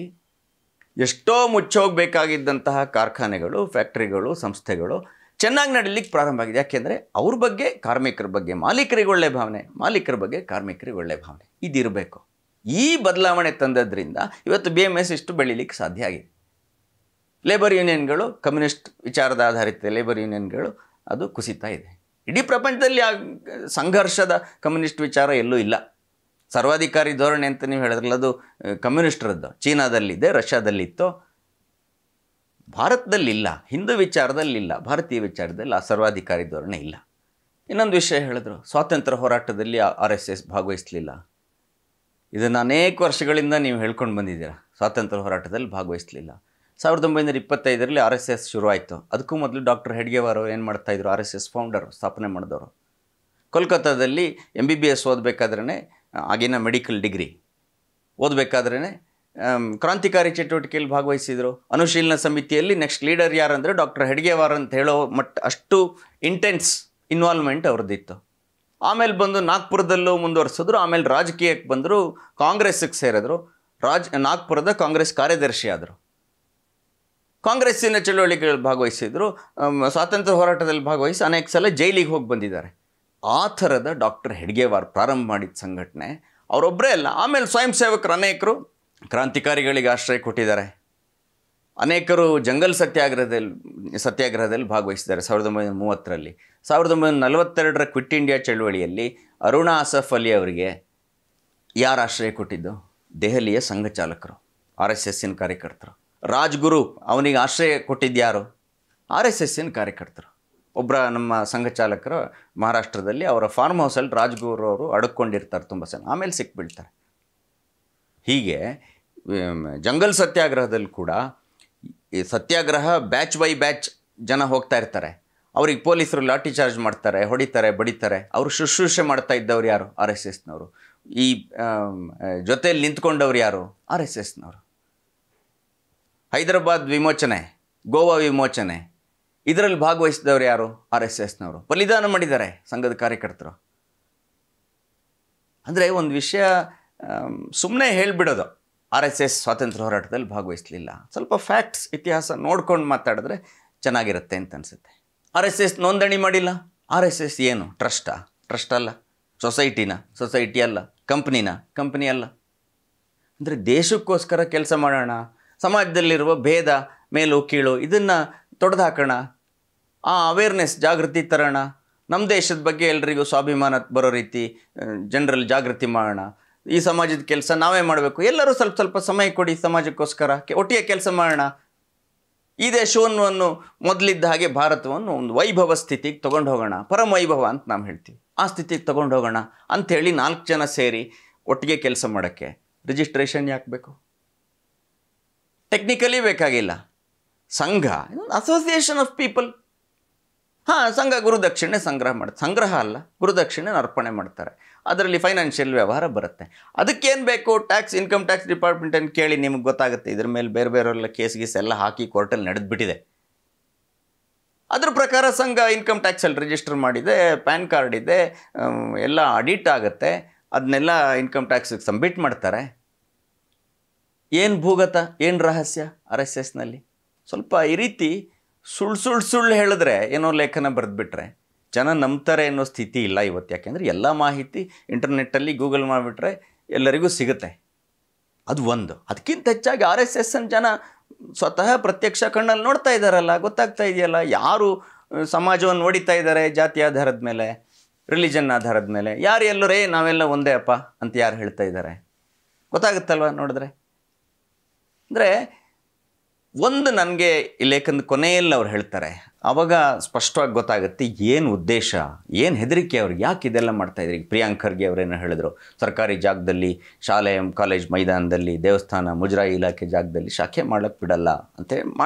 ಎಷ್ಟೋ ಮುಚ್ಚೋಗಬೇಕಾಗಿದ್ದಂತಹ ಕಾರ್ಖಾನೆಗಳು, ಫ್ಯಾಕ್ಟ್ರಿಗಳು, ಸಂಸ್ಥೆಗಳು ಚೆನ್ನಾಗಿ ನಡೀಲಿಕ್ಕೆ ಪ್ರಾರಂಭ ಆಗಿದೆ. ಯಾಕೆಂದರೆ ಅವ್ರ ಬಗ್ಗೆ, ಕಾರ್ಮಿಕರ ಬಗ್ಗೆ ಮಾಲೀಕರಿಗೆ ಒಳ್ಳೆ ಭಾವನೆ, ಮಾಲೀಕರ ಬಗ್ಗೆ ಕಾರ್ಮಿಕರಿಗೆ ಒಳ್ಳೆ ಭಾವನೆ, ಇದಿರಬೇಕು. ಈ ಬದಲಾವಣೆ ತಂದದ್ರಿಂದ ಇವತ್ತು BMS ಇಷ್ಟು ಬೆಳೀಲಿಕ್ಕೆ ಸಾಧ್ಯ ಆಗಿದೆ. ಲೇಬರ್ ಯೂನಿಯನ್ಗಳು, ಕಮ್ಯುನಿಸ್ಟ್ ವಿಚಾರದ ಆಧಾರಿತ ಲೇಬರ್ ಯೂನಿಯನ್ಗಳು, ಅದು ಕುಸಿತಾ ಇದೆ. ಇಡೀ ಪ್ರಪಂಚದಲ್ಲಿ ಆ ಸಂಘರ್ಷದ ಕಮ್ಯುನಿಸ್ಟ್ ವಿಚಾರ ಎಲ್ಲೂ ಇಲ್ಲ. ಸರ್ವಾಧಿಕಾರಿ ಧೋರಣೆ ಅಂತ ನೀವು ಹೇಳಿದ್ರಲ್ಲ, ಅದು ಕಮ್ಯುನಿಸ್ಟರದ್ದು. ಚೀನಾದಲ್ಲಿದೆ, ರಷ್ಯಾದಲ್ಲಿತ್ತು, ಭಾರತದಲ್ಲಿಲ್ಲ. ಹಿಂದೂ ವಿಚಾರದಲ್ಲಿಲ್ಲ, ಭಾರತೀಯ ವಿಚಾರದಲ್ಲಿ ಆ ಸರ್ವಾಧಿಕಾರಿ ಧೋರಣೆ ಇಲ್ಲ. ಇನ್ನೊಂದು ವಿಷಯ ಹೇಳಿದ್ರು, ಸ್ವಾತಂತ್ರ್ಯ ಹೋರಾಟದಲ್ಲಿ RSS ಭಾಗವಹಿಸಲಿಲ್ಲ. ಇದನ್ನು ಅನೇಕ ವರ್ಷಗಳಿಂದ ನೀವು ಹೇಳ್ಕೊಂಡು ಬಂದಿದ್ದೀರಾ, ಸ್ವಾತಂತ್ರ್ಯ ಹೋರಾಟದಲ್ಲಿ ಭಾಗವಹಿಸಲಿಲ್ಲ. 1925ರಲ್ಲಿ RSS ಶುರುವಾಯಿತು. ಅದಕ್ಕೂ ಮೊದಲು ಡಾಕ್ಟರ್ ಹೆಡ್ಗೇವಾರ್ ಅವರು ಏನು ಮಾಡ್ತಾಯಿದ್ರು, RSS ಫೌಂಡರು, ಸ್ಥಾಪನೆ ಮಾಡಿದವರು. ಕೋಲ್ಕತ್ತಾದಲ್ಲಿ MBBS ಓದಬೇಕಾದ್ರೇ, ಆಗಿನ ಮೆಡಿಕಲ್ ಡಿಗ್ರಿ ಓದಬೇಕಾದ್ರೇ ಕ್ರಾಂತಿಕಾರಿ ಚಟುವಟಿಕೆಯಲ್ಲಿ ಭಾಗವಹಿಸಿದರು. ಅನುಶೀಲನ ಸಮಿತಿಯಲ್ಲಿ ನೆಕ್ಸ್ಟ್ ಲೀಡರ್ ಯಾರಂದರೆ ಡಾಕ್ಟರ್ ಹೆಡ್ಗೇವಾರ್ ಅಂತ ಹೇಳೋ ಅಷ್ಟು ಇಂಟೆನ್ಸ್ ಇನ್ವಾಲ್ವ್ಮೆಂಟ್ ಅವ್ರದ್ದಿತ್ತು. ಆಮೇಲೆ ಬಂದು ನಾಗ್ಪುರದಲ್ಲೂ ಮುಂದುವರಿಸಿದ್ರು. ಆಮೇಲೆ ರಾಜಕೀಯಕ್ಕೆ ಬಂದರು, ಕಾಂಗ್ರೆಸ್ಸಿಗೆ ಸೇರಿದ್ರು, ನಾಗ್ಪುರದ ಕಾಂಗ್ರೆಸ್ ಕಾರ್ಯದರ್ಶಿ ಆದರು. ಕಾಂಗ್ರೆಸ್ಸಿನ ಚಳುವಳಿಗಳಲ್ಲಿ ಭಾಗವಹಿಸಿದರು, ಸ್ವಾತಂತ್ರ್ಯ ಹೋರಾಟದಲ್ಲಿ ಭಾಗವಹಿಸಿ ಅನೇಕ ಸಲ ಜೈಲಿಗೆ ಹೋಗಿ ಬಂದಿದ್ದಾರೆ. ಆ ಥರದ ಡಾಕ್ಟರ್ ಹೆಡ್ಗೇವಾರ್ ಪ್ರಾರಂಭ ಮಾಡಿದ ಸಂಘಟನೆ ಅವರೊಬ್ಬರೇ ಅಲ್ಲ. ಆಮೇಲೆ ಸ್ವಯಂ ಸೇವಕರು ಅನೇಕರು ಕ್ರಾಂತಿಕಾರಿಗಳಿಗೆ ಆಶ್ರಯ ಕೊಟ್ಟಿದ್ದಾರೆ. ಅನೇಕರು ಜಂಗಲ್ ಸತ್ಯಾಗ್ರಹದಲ್ಲಿ ಭಾಗವಹಿಸಿದ್ದಾರೆ 1930ರಲ್ಲಿ. 1942ರ ಕ್ವಿಟ್ ಇಂಡಿಯಾ ಚಳುವಳಿಯಲ್ಲಿ ಅರುಣಾ ಅಸಫ್ ಅಲಿ ಅವರಿಗೆ ಯಾರು ಆಶ್ರಯ ಕೊಟ್ಟಿದ್ದು? ದೆಹಲಿಯ ಸಂಘ ಚಾಲಕರು, RSSನ ಕಾರ್ಯಕರ್ತರು. ರಾಜ್ಗುರು ಅವನಿಗೆ ಆಶ್ರಯ ಕೊಟ್ಟಿದ್ದು ಯಾರು? RSSನ ಕಾರ್ಯಕರ್ತರು. ಒಬ್ಬರ ನಮ್ಮ ಸಂಘ ಚಾಲಕರು ಮಹಾರಾಷ್ಟ್ರದಲ್ಲಿ ಅವರ ಫಾರ್ಮ್ ಹೌಸಲ್ಲಿ ರಾಜ್ಗುರು ಅವರು ಅಡಕ್ಕೊಂಡಿರ್ತಾರೆ ತುಂಬ ಸಲ, ಆಮೇಲೆ ಸಿಕ್ಬಿಡ್ತಾರೆ. ಹೀಗೆ ಜಂಗಲ್ ಸತ್ಯಾಗ್ರಹದಲ್ಲಿ ಕೂಡ ಈ ಸತ್ಯಾಗ್ರಹ ಬ್ಯಾಚ್ ಬೈ ಬ್ಯಾಚ್ ಜನ ಹೋಗ್ತಾ ಇರ್ತಾರೆ. ಅವ್ರಿಗೆ ಪೊಲೀಸರು ಲಾಠಿ ಚಾರ್ಜ್ ಮಾಡ್ತಾರೆ, ಹೊಡಿತಾರೆ, ಬಡಿತಾರೆ. ಅವರು ಶುಶ್ರೂಷೆ ಮಾಡ್ತಾ ಇದ್ದವ್ರು ಯಾರು? RSSನವರು. ಈ ಜೊತೆಯಲ್ಲಿ ನಿಂತ್ಕೊಂಡವ್ರು ಯಾರು? RSSನವರು. ಹೈದರಾಬಾದ್ ವಿಮೋಚನೆ, ಗೋವಾ ವಿಮೋಚನೆ, ಇದರಲ್ಲಿ ಭಾಗವಹಿಸಿದವರು ಯಾರು? RSSನವರು. ಬಲಿದಾನ ಮಾಡಿದ್ದಾರೆ ಸಂಘದ ಕಾರ್ಯಕರ್ತರು. ಅಂದರೆ ಒಂದು ವಿಷಯ ಸುಮ್ಮನೆ ಹೇಳಿಬಿಡೋದು, RSS ಸ್ವಾತಂತ್ರ್ಯ ಹೋರಾಟದಲ್ಲಿ ಭಾಗವಹಿಸಲಿಲ್ಲ. ಸ್ವಲ್ಪ ಫ್ಯಾಕ್ಟ್ಸ್, ಇತಿಹಾಸ ನೋಡ್ಕೊಂಡು ಮಾತಾಡಿದ್ರೆ ಚೆನ್ನಾಗಿರುತ್ತೆ ಅಂತ ಅನಿಸುತ್ತೆ. RSS ನೋಂದಣಿ ಮಾಡಿಲ್ಲ. RSS ಏನು? ಟ್ರಸ್ಟ್ ಅಲ್ಲ. ಸೊಸೈಟಿ ಅಲ್ಲ. ಕಂಪ್ನಿ ಅಲ್ಲ. ಅಂದರೆ ದೇಶಕ್ಕೋಸ್ಕರ ಕೆಲಸ ಮಾಡೋಣ, ಸಮಾಜದಲ್ಲಿರುವ ಭೇದ, ಮೇಲು ಕೀಳು ಇದನ್ನು ತೊಡೆದು ಹಾಕೋಣ, ಆ ಅವೇರ್ನೆಸ್, ಜಾಗೃತಿ ತರೋಣ, ನಮ್ಮ ದೇಶದ ಬಗ್ಗೆ ಎಲ್ರಿಗೂ ಸ್ವಾಭಿಮಾನ ಬರೋ ರೀತಿ ಜನರಲ್ಲಿ ಜಾಗೃತಿ ಮಾಡೋಣ, ಈ ಸಮಾಜದ ಕೆಲಸ ನಾವೇ ಮಾಡಬೇಕು, ಎಲ್ಲರೂ ಸ್ವಲ್ಪ ಸಮಯ ಕೊಡಿ ಸಮಾಜಕ್ಕೋಸ್ಕರ, ಒಟ್ಟಿಗೆ ಕೆಲಸ ಮಾಡೋಣ, ಈ ದೇಶವನ್ನು ಮೊದಲಿದ್ದ ಹಾಗೆ ಭಾರತವನ್ನು ಒಂದು ವೈಭವ ಸ್ಥಿತಿಗೆ ತೊಗೊಂಡು ಹೋಗೋಣ, ಪರಮ ವೈಭವ ಅಂತ ನಾವು ಹೇಳ್ತೀವಿ, ಆ ಸ್ಥಿತಿಗೆ ತೊಗೊಂಡು ಹೋಗೋಣ ಅಂಥೇಳಿ 4 ಜನ ಸೇರಿ ಒಟ್ಟಿಗೆ ಕೆಲಸ ಮಾಡೋಕ್ಕೆ ರಿಜಿಸ್ಟ್ರೇಷನ್ ಯಾಕೆ ಬೇಕು? ಟೆಕ್ನಿಕಲಿ ಬೇಕಾಗಿಲ್ಲ. ಸಂಘ ಅಸೋಸಿಯೇಷನ್ ಆಫ್ ಪೀಪಲ್. ಸಂಘ ಗುರುದಕ್ಷಿಣೆ ಸಂಗ್ರಹ ಅಲ್ಲ, ಗುರುದಕ್ಷಿಣೆ ಅರ್ಪಣೆ ಮಾಡ್ತಾರೆ. ಅದರಲ್ಲಿ ಫೈನಾನ್ಷಿಯಲ್ ವ್ಯವಹಾರ ಬರುತ್ತೆ. ಅದಕ್ಕೇನು ಬೇಕು? ಟ್ಯಾಕ್ಸ್, ಇನ್ಕಮ್ ಟ್ಯಾಕ್ಸ್ ಡಿಪಾರ್ಟ್ಮೆಂಟನ್ನು ಕೇಳಿ ನಿಮಗೆ ಗೊತ್ತಾಗುತ್ತೆ. ಇದ್ರ ಮೇಲೆ ಬೇರೆ ಬೇರೆಲ್ಲ ಕೇಸ್ ಎಲ್ಲ ಹಾಕಿ ಕೋರ್ಟಲ್ಲಿ ನಡೆದುಬಿಟ್ಟಿದೆ. ಅದ್ರ ಪ್ರಕಾರ ಸಂಘ ಇನ್ಕಮ್ ಟ್ಯಾಕ್ಸಲ್ಲಿ ರಿಜಿಸ್ಟರ್ ಮಾಡಿದೆ, ಪ್ಯಾನ್ ಕಾರ್ಡ್ ಇದೆ, ಎಲ್ಲ ಆಡಿಟ್ ಆಗುತ್ತೆ. ಅದನ್ನೆಲ್ಲ ಇನ್ಕಮ್ ಟ್ಯಾಕ್ಸಿಗೆ ಸಬ್ಮಿಟ್ ಮಾಡ್ತಾರೆ. ಏನು ಭೂಗತ, ಏನು ರಹಸ್ಯ RSSನಲ್ಲಿ? ಸ್ವಲ್ಪ ಈ ರೀತಿ ಸುಳ್ಳು ಹೇಳಿದ್ರೆ, ಏನೋ ಲೇಖನ ಬರೆದ್ಬಿಟ್ರೆ ಜನ ನಂಬ್ತಾರೆ ಅನ್ನೋ ಸ್ಥಿತಿ ಇಲ್ಲ ಇವತ್ತು. ಯಾಕೆಂದರೆ ಎಲ್ಲ ಮಾಹಿತಿ ಇಂಟರ್ನೆಟ್ಟಲ್ಲಿ ಗೂಗಲ್ ಮಾಡಿಬಿಟ್ರೆ ಎಲ್ಲರಿಗೂ ಸಿಗುತ್ತೆ. ಅದು ಒಂದು. ಅದಕ್ಕಿಂತ ಹೆಚ್ಚಾಗಿ RSSನ ಜನ ಸ್ವತಃ ಪ್ರತ್ಯಕ್ಷ ಕಣ್ಣಲ್ಲಿ ನೋಡ್ತಾ ಇದ್ದಾರಲ್ಲ, ಗೊತ್ತಾಗ್ತಾ ಇದೆಯಲ್ಲ ಯಾರು ಸಮಾಜವನ್ನು ನೋಡಿತಾ ಇದ್ದಾರೆ, ಜಾತಿ ಆಧಾರದ ಮೇಲೆ, ರಿಲಿಜನ್ ಆಧಾರದ ಮೇಲೆ. ಯಾರು ಎಲ್ಲರೇ ನಾವೆಲ್ಲ ಒಂದೇ ಅಪ್ಪ ಅಂತ ಯಾರು ಹೇಳ್ತಾ ಇದ್ದಾರೆ ಗೊತ್ತಾಗುತ್ತಲ್ವ ನೋಡಿದ್ರೆ. ಅಂದರೆ ಒಂದು ನನಗೆ ಈ ಲೇಖನದ ಕೊನೆಯಲ್ಲಿ ಅವ್ರು ಹೇಳ್ತಾರೆ, ಆವಾಗ ಸ್ಪಷ್ಟವಾಗಿ ಗೊತ್ತಾಗುತ್ತೆ ಏನು ಉದ್ದೇಶ, ಏನು ಹೆದರಿಕೆ ಅವ್ರಿಗೆ, ಯಾಕೆ ಇದೆಲ್ಲ ಮಾಡ್ತಾಯಿದ್ರಿ. ಪ್ರಿಯಾಂಕ್ ಖರ್ಗೆ ಅವರೇನೋ ಹೇಳಿದ್ರು, ಸರ್ಕಾರಿ ಜಾಗದಲ್ಲಿ, ಶಾಲೆ ಕಾಲೇಜ್ ಮೈದಾನದಲ್ಲಿ, ದೇವಸ್ಥಾನ ಮುಜರಾಯಿ ಇಲಾಖೆ ಜಾಗದಲ್ಲಿ ಶಾಖೆ ಮಾಡೋಕ್ಕೆ ಬಿಡಲ್ಲ ಅಂತ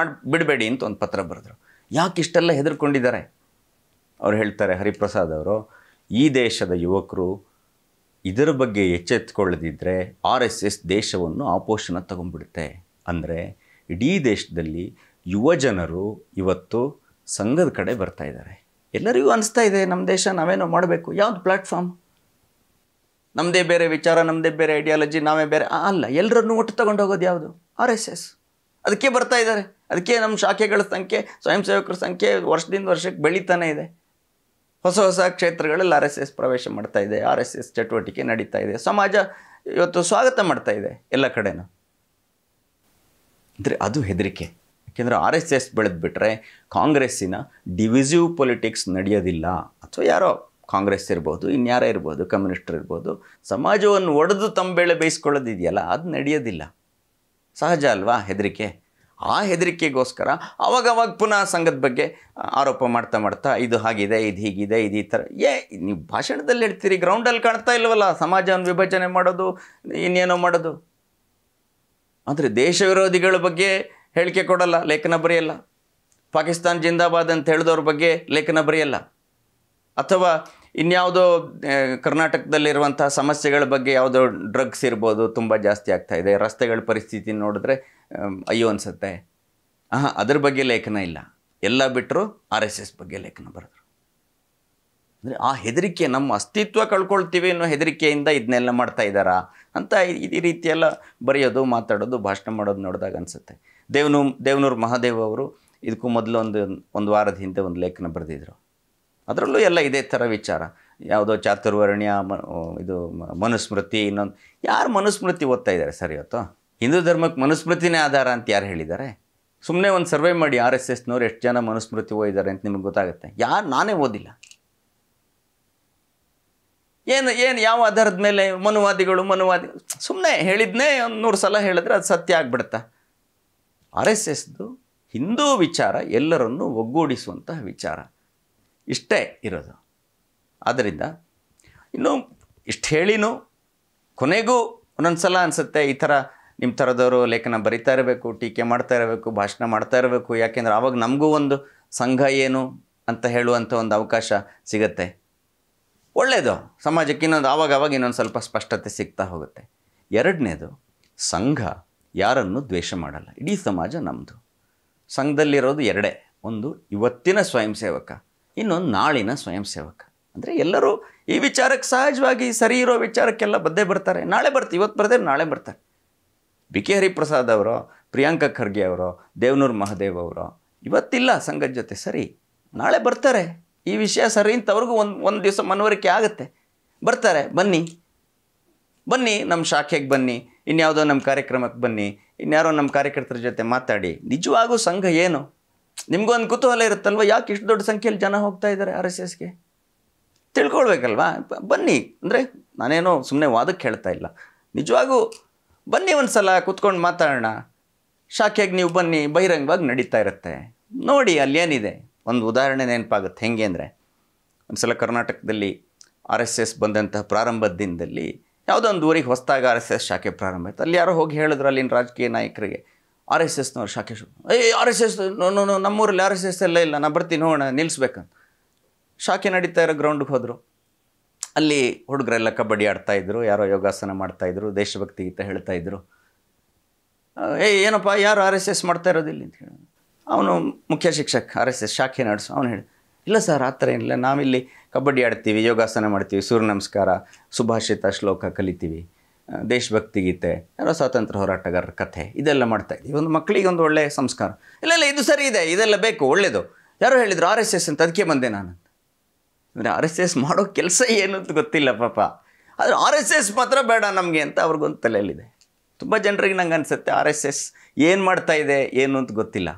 ಬಿಡಬೇಡಿ ಅಂತ ಒಂದು ಪತ್ರ ಬರೆದ್ರು. ಯಾಕೆ ಇಷ್ಟೆಲ್ಲ ಹೆದರ್ಕೊಂಡಿದ್ದಾರೆ? ಅವ್ರು ಹೇಳ್ತಾರೆ, ಹರಿಪ್ರಸಾದ್ ಅವರು, ಈ ದೇಶದ ಯುವಕರು ಇದರ ಬಗ್ಗೆ ಎಚ್ಚೆತ್ತುಕೊಳ್ಳದಿದ್ದರೆ RSS ದೇಶವನ್ನು ಆಪೋಷಣ ತಗೊಂಡ್ಬಿಡುತ್ತೆ. ಅಂದರೆ ಇಡೀ ದೇಶದಲ್ಲಿ ಯುವ ಜನರು ಇವತ್ತು ಸಂಘದ ಕಡೆ ಬರ್ತಾ ಇದ್ದಾರೆ. ಎಲ್ಲರಿಗೂ ಅನಿಸ್ತಾ ಇದೆ ನಮ್ಮ ದೇಶ ನಾವೇನೋ ಮಾಡಬೇಕು. ಯಾವುದು ಪ್ಲ್ಯಾಟ್ಫಾರ್ಮ್? ನಮ್ಮದೇ ಬೇರೆ ವಿಚಾರ, ನಮ್ಮದೇ ಬೇರೆ ಐಡಿಯಾಲಜಿ, ನಾವೇ ಬೇರೆ ಅಲ್ಲ. ಎಲ್ಲರನ್ನೂ ಒಟ್ಟು ತಗೊಂಡು ಹೋಗೋದು ಯಾವುದು? RSS. ಅದಕ್ಕೆ ಬರ್ತಾ ಇದ್ದಾರೆ. ಅದಕ್ಕೆ ನಮ್ಮ ಶಾಖೆಗಳ ಸಂಖ್ಯೆ, ಸ್ವಯಂ ಸೇವಕರ ಸಂಖ್ಯೆ ವರ್ಷದಿಂದ ವರ್ಷಕ್ಕೆ ಬೆಳೀತಾನೆ ಇದೆ. ಹೊಸ ಕ್ಷೇತ್ರಗಳಲ್ಲಿ RSS ಪ್ರವೇಶ ಮಾಡ್ತಾ ಇದೆ, RSS ಚಟುವಟಿಕೆ ನಡೀತಾ ಇದೆ. ಸಮಾಜ ಇವತ್ತು ಸ್ವಾಗತ ಮಾಡ್ತಾ ಇದೆ ಎಲ್ಲ ಕಡೆನೂ. ಅಂದರೆ ಅದು ಹೆದರಿಕೆ. ಯಾಕೆಂದರೆ RSS ಬೆಳೆದ್ಬಿಟ್ರೆ ಕಾಂಗ್ರೆಸ್ಸಿನ ಡಿವಿಸಿವ್ ಪೊಲಿಟಿಕ್ಸ್ ನಡೆಯೋದಿಲ್ಲ. ಅಥವಾ ಯಾರೋ ಕಾಂಗ್ರೆಸ್ ಇರ್ಬೋದು, ಇನ್ಯಾರೇ ಇರ್ಬೋದು, ಕಮ್ಯುನಿಸ್ಟರ್ ಇರ್ಬೋದು, ಸಮಾಜವನ್ನು ಒಡೆದು ತಮ್ಮ ಬೇಳೆ ಬೇಯಿಸ್ಕೊಳ್ಳೋದಿದೆಯಲ್ಲ, ಅದು ನಡೆಯೋದಿಲ್ಲ. ಸಹಜ ಅಲ್ವಾ ಹೆದರಿಕೆ? ಆ ಹೆದರಿಕೆಗೋಸ್ಕರ ಅವಾಗವಾಗ ಪುನಃ ಸಂಘದ ಬಗ್ಗೆ ಆರೋಪ ಮಾಡ್ತಾ ಇದು ಹಾಗಿದೆ, ಇದು ಹೀಗಿದೆ, ಇದು ಈ ಥರ. ನೀವು ಭಾಷಣದಲ್ಲಿ ಹೇಳ್ತೀರಿ, ಗ್ರೌಂಡಲ್ಲಿ ಕಾಣ್ತಾ ಇಲ್ವಲ್ಲ ಸಮಾಜವನ್ನು ವಿಭಜನೆ ಮಾಡೋದು, ಇನ್ನೇನೋ ಮಾಡೋದು. ಆದರೆ ದೇಶ ವಿರೋಧಿಗಳ ಬಗ್ಗೆ ಹೇಳಿಕೆ ಕೊಡಲ್ಲ, ಲೇಖನ ಬರೆಯಲ್ಲ. ಪಾಕಿಸ್ತಾನ್ ಜಿಂದಾಬಾದ್ ಅಂತ ಹೇಳಿದವ್ರ ಬಗ್ಗೆ ಲೇಖನ ಬರೆಯಲ್ಲ. ಅಥವಾ ಇನ್ಯಾವುದೋ ಕರ್ನಾಟಕದಲ್ಲಿರುವಂಥ ಸಮಸ್ಯೆಗಳ ಬಗ್ಗೆ, ಯಾವುದೋ ಡ್ರಗ್ಸ್ ಇರ್ಬೋದು ತುಂಬ ಜಾಸ್ತಿ ಆಗ್ತಾಯಿದೆ, ರಸ್ತೆಗಳ ಪರಿಸ್ಥಿತಿ ನೋಡಿದ್ರೆ ಅಯ್ಯೋ ಅನಿಸುತ್ತೆ, ಅದ್ರ ಬಗ್ಗೆ ಲೇಖನ ಇಲ್ಲ. ಎಲ್ಲ ಬಿಟ್ಟರು RSS ಬಗ್ಗೆ ಲೇಖನ ಬರೆದ್ರು. ಅಂದರೆ ಆ ಹೆದರಿಕೆ, ನಮ್ಮ ಅಸ್ತಿತ್ವ ಕಳ್ಕೊಳ್ತೀವಿ ಅನ್ನೋ ಹೆದರಿಕೆಯಿಂದ ಇದನ್ನೆಲ್ಲ ಮಾಡ್ತಾ ಇದ್ದಾರಾ ಅಂತ ಈ ರೀತಿಯೆಲ್ಲ ಬರೆಯೋದು, ಮಾತಾಡೋದು, ಭಾಷಣ ಮಾಡೋದು ನೋಡಿದಾಗ ಅನಿಸುತ್ತೆ. ದೇವನೂರು ಮಹಾದೇವ್ ಅವರು ಇದಕ್ಕೂ ಮೊದಲು ಒಂದು ವಾರದ ಹಿಂದೆ ಒಂದು ಲೇಖನ ಬರೆದಿದ್ರು. ಅದರಲ್ಲೂ ಎಲ್ಲ ಇದೇ ಥರ ವಿಚಾರ. ಯಾವುದೋ ಚಾತುರ್ವರ್ಣ್ಯ, ಇದು ಮನುಸ್ಮೃತಿ, ಇನ್ನೊಂದು. ಯಾರು ಮನುಸ್ಮೃತಿ ಓದ್ತಾ ಇದ್ದಾರೆ ಸರ್ ಇವತ್ತು? ಹಿಂದೂ ಧರ್ಮಕ್ಕೆ ಮನುಸ್ಮೃತಿನೇ ಆಧಾರ ಅಂತ ಯಾರು ಹೇಳಿದ್ದಾರೆ? ಸುಮ್ಮನೆ ಒಂದು ಸರ್ವೆ ಮಾಡಿ RSSನವ್ರು ಎಷ್ಟು ಜನ ಮನುಸ್ಮೃತಿ ಓದಿದ್ದಾರೆ ಅಂತ ನಿಮಗೆ ಗೊತ್ತಾಗುತ್ತೆ. ನಾನೇ ಓದಿಲ್ಲ. ಯಾವ ಆಧಾರದ ಮೇಲೆ? ಮನುವಾದಿ ಸುಮ್ಮನೆ ಹೇಳಿದ್ನೇ ಒಂದು 100 ಸಲ ಹೇಳಿದ್ರೆ ಅದು ಸತ್ಯ ಆಗ್ಬಿಡುತ್ತಾ? RSSದು ಹಿಂದೂ ವಿಚಾರ ಎಲ್ಲರನ್ನೂ ಒಗ್ಗೂಡಿಸುವಂತಹ ವಿಚಾರ, ಇಷ್ಟೇ ಇರೋದು. ಆದ್ದರಿಂದ ಇನ್ನು ಇಷ್ಟು ಹೇಳಿನೂ ಕೊನೆಗೂ ಒಂದೊಂದು ಸಲ ಅನಿಸುತ್ತೆ, ಈ ಥರ ನಿಮ್ಮ ಥರದವರು ಲೇಖನ ಬರಿತಾ ಇರಬೇಕು, ಟೀಕೆ ಮಾಡ್ತಾ ಇರಬೇಕು, ಭಾಷಣ ಮಾಡ್ತಾ ಇರಬೇಕು. ಯಾಕೆಂದರೆ ಆವಾಗ ನಮಗೂ ಒಂದು ಸಂಘ ಏನು ಅಂತ ಹೇಳುವಂಥ ಒಂದು ಅವಕಾಶ ಸಿಗುತ್ತೆ. ಒಳ್ಳೆಯದು, ಸಮಾಜಕ್ಕೆ ಆವಾಗ ಇನ್ನೊಂದು ಸ್ವಲ್ಪ ಸ್ಪಷ್ಟತೆ ಸಿಗ್ತಾ ಹೋಗುತ್ತೆ. ಎರಡನೇದು, ಸಂಘ ಯಾರನ್ನು ದ್ವೇಷ ಮಾಡಲ್ಲ. ಇಡೀ ಸಮಾಜ ನಮ್ಮದು. ಸಂಘದಲ್ಲಿರೋದು ಎರಡೇ, ಒಂದು ಇವತ್ತಿನ ಸ್ವಯಂ ಸೇವಕ, ಇನ್ನೊಂದು ನಾಳಿನ ಸ್ವಯಂ ಸೇವಕ. ಅಂದರೆ ಎಲ್ಲರೂ ಈ ವಿಚಾರಕ್ಕೆ ಸಹಜವಾಗಿ ಸರಿ ಇರೋ ವಿಚಾರಕ್ಕೆಲ್ಲ ಬದ್ದೇ ಬರ್ತಾರೆ. ನಾಳೆ ಬರ್ತಾರೆ, ಇವತ್ತು ಬರ್ತಾರೆ, ನಾಳೆ ಬರ್ತಾರೆ. BK ಹರಿಪ್ರಸಾದ್ ಅವರೋ, ಪ್ರಿಯಾಂಕ ಖರ್ಗೆ ಅವರೋ, ದೇವನೂರು ಮಹಾದೇವ್ ಅವರೋ ಇವತ್ತಿಲ್ಲ ಸಂಘದ ಜೊತೆ, ಸರಿ, ನಾಳೆ ಬರ್ತಾರೆ. ಈ ವಿಷಯ ಸರಿ ಅಂತ ಅವ್ರಿಗೂ ಒಂದು ದಿವಸ ಮನವರಿಕೆ ಆಗುತ್ತೆ. ಬರ್ತಾರೆ, ಬನ್ನಿ ನಮ್ಮ ಶಾಖೆಗೆ ಬನ್ನಿ, ಇನ್ಯಾವುದೋ ನಮ್ಮ ಕಾರ್ಯಕ್ರಮಕ್ಕೆ ಬನ್ನಿ, ಇನ್ಯಾರೋ ನಮ್ಮ ಕಾರ್ಯಕರ್ತರ ಜೊತೆ ಮಾತಾಡಿ. ನಿಜವಾಗೂ ಸಂಘ ಏನು? ನಿಮಗೂ ಒಂದು ಕುತೂಹಲ ಇರುತ್ತಲ್ವ, ಯಾಕೆ ಇಷ್ಟು ದೊಡ್ಡ ಸಂಖ್ಯೆಯಲ್ಲಿ ಜನ ಹೋಗ್ತಾ ಇದ್ದಾರೆ RSSಗೆ? ತಿಳ್ಕೊಳ್ಬೇಕಲ್ವಾ? ಬನ್ನಿ. ಅಂದರೆ ನಾನೇನೋ ಸುಮ್ಮನೆ ವಾದಕ್ಕೆ ಹೇಳ್ತಾ ಇಲ್ಲ, ನಿಜವಾಗೂ ಬನ್ನಿ, ಒಂದು ಸಲ ಕೂತ್ಕೊಂಡು ಮಾತಾಡೋಣ. ಶಾಖೆಗೆ ನೀವು ಬನ್ನಿ, ಬಹಿರಂಗವಾಗಿ ನಡೀತಾ ಇರುತ್ತೆ, ನೋಡಿ ಅಲ್ಲೇನಿದೆ. ಒಂದು ಉದಾಹರಣೆ ನೆನಪಾಗುತ್ತೆ. ಹೆಂಗೆ ಅಂದರೆ, ಒಂದು ಸಲ ಕರ್ನಾಟಕದಲ್ಲಿ RSS ಬಂದಂತಹ ಪ್ರಾರಂಭದ ದಿನದಲ್ಲಿ ಯಾವುದೋ ಒಂದು ಊರಿಗೆ ಹೊಸದಾಗಿ RSS ಶಾಖೆ ಪ್ರಾರಂಭ ಆಯಿತು. ಅಲ್ಲಿ ಯಾರೋ ಹೋಗಿ ಹೇಳಿದ್ರು ಅಲ್ಲಿನ ರಾಜಕೀಯ ನಾಯಕರಿಗೆ, RSSನವ್ರು ಶಾಖೆ RSS ನಮ್ಮೂರಲ್ಲಿ RSS ಎಲ್ಲ ಇಲ್ಲ, ನಾನು ಬರ್ತೀನಿ ಹೋಗೋಣ ನಿಲ್ಲಿಸ್ಬೇಕಂತ. ಶಾಖೆ ನಡೀತಾ ಇರೋ ಗ್ರೌಂಡ್ಗೆ ಹೋದರು. ಅಲ್ಲಿ ಹುಡುಗರೆಲ್ಲ ಕಬಡ್ಡಿ ಆಡ್ತಾಯಿದ್ರು, ಯಾರೋ ಯೋಗಾಸನ ಮಾಡ್ತಾಯಿದ್ರು, ದೇಶಭಕ್ತಿ ಗೀತೆ ಹೇಳ್ತಾಯಿದ್ರು. ಏನಪ್ಪ ಯಾರು RSS ಮಾಡ್ತಾ ಇರೋದಿಲ್ಲ ಅಂತ ಹೇಳಿ ಅವನು ಮುಖ್ಯ ಶಿಕ್ಷಕ RSS ಶಾಖೆ ನಡೆಸು. ಅವನು ಹೇಳಿ, ಇಲ್ಲ ಸರ್ ಆ ಥರ ಏನಿಲ್ಲ, ನಾವಿಲ್ಲಿ ಕಬಡ್ಡಿ ಆಡ್ತೀವಿ, ಯೋಗಾಸನ ಮಾಡ್ತೀವಿ, ಸೂರ್ಯ ನಮಸ್ಕಾರ, ಸುಭಾಷಿತ ಶ್ಲೋಕ ಕಲಿತೀವಿ, ದೇಶಭಕ್ತಿ ಗೀತೆ, ಯಾರೋ ಸ್ವಾತಂತ್ರ್ಯ ಹೋರಾಟಗಾರರ ಕಥೆ ಇದೆಲ್ಲ ಮಾಡ್ತಾಯಿದ್ದೀವಿ, ಒಂದು ಮಕ್ಕಳಿಗೆ ಒಂದು ಒಳ್ಳೆಯ ಸಂಸ್ಕಾರ. ಇಲ್ಲ ಇದು ಸರಿ ಇದೆ, ಇದೆಲ್ಲ ಬೇಕು, ಒಳ್ಳೆಯದು. ಯಾರೋ ಹೇಳಿದರು RSS ಅಂತ, ಅದಕ್ಕೆ ಬಂದೆ ನಾನು. ಅಂದರೆ RSS ಮಾಡೋ ಕೆಲಸ ಏನು ಅಂತ ಗೊತ್ತಿಲ್ಲ ಪಾಪ, ಆದರೆ RSS ಮಾತ್ರ ಬೇಡ ನಮಗೆ ಅಂತ ಅವ್ರಿಗೊಂದು ತಲೆಯಲ್ಲಿದೆ. ತುಂಬ ಜನರಿಗೆ ನಂಗೆ ಅನಿಸುತ್ತೆ RSS ಏನು ಮಾಡ್ತಾ ಇದೆ ಏನು ಅಂತ ಗೊತ್ತಿಲ್ಲ.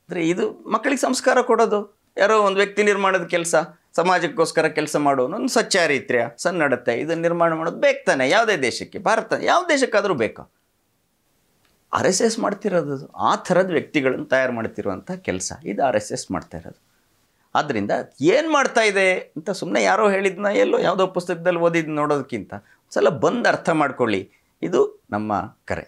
ಅಂದರೆ ಇದು ಮಕ್ಕಳಿಗೆ ಸಂಸ್ಕಾರ ಕೊಡೋದು, ಯಾರೋ ಒಂದು ವ್ಯಕ್ತಿ ನಿರ್ಮಾಣದ ಕೆಲಸ, ಸಮಾಜಕ್ಕೋಸ್ಕರ ಕೆಲಸ ಮಾಡೋನು, ಒಂದು ಸಚ್ಚಾರಿತ್ರ್ಯ, ಸನ್ನಡತೆ, ಇದನ್ನು ನಿರ್ಮಾಣ ಮಾಡೋದು ಬೇಕು ತಾನೆ ಯಾವುದೇ ದೇಶಕ್ಕೆ, ಭಾರತ ಯಾವ ದೇಶಕ್ಕಾದರೂ ಬೇಕು. RSS ಮಾಡ್ತಿರೋದು ಆ ಥರದ ವ್ಯಕ್ತಿಗಳನ್ನು ತಯಾರು ಮಾಡ್ತಿರುವಂಥ ಕೆಲಸ ಇದು RSS ಮಾಡ್ತಾ ಇರೋದು. ಆದ್ದರಿಂದ ಏನು ಮಾಡ್ತಾ ಇದೆ ಅಂತ ಸುಮ್ಮನೆ ಯಾರೋ ಹೇಳಿದ್ನ ಎಲ್ಲೋ ಯಾವುದೋ ಪುಸ್ತಕದಲ್ಲಿ ಓದಿದ್ದು ನೋಡೋದಕ್ಕಿಂತ ಒಂದು ಸಲ ಬಂದು ಅರ್ಥ ಮಾಡ್ಕೊಳ್ಳಿ. ಇದು ನಮ್ಮ ಕರೆ.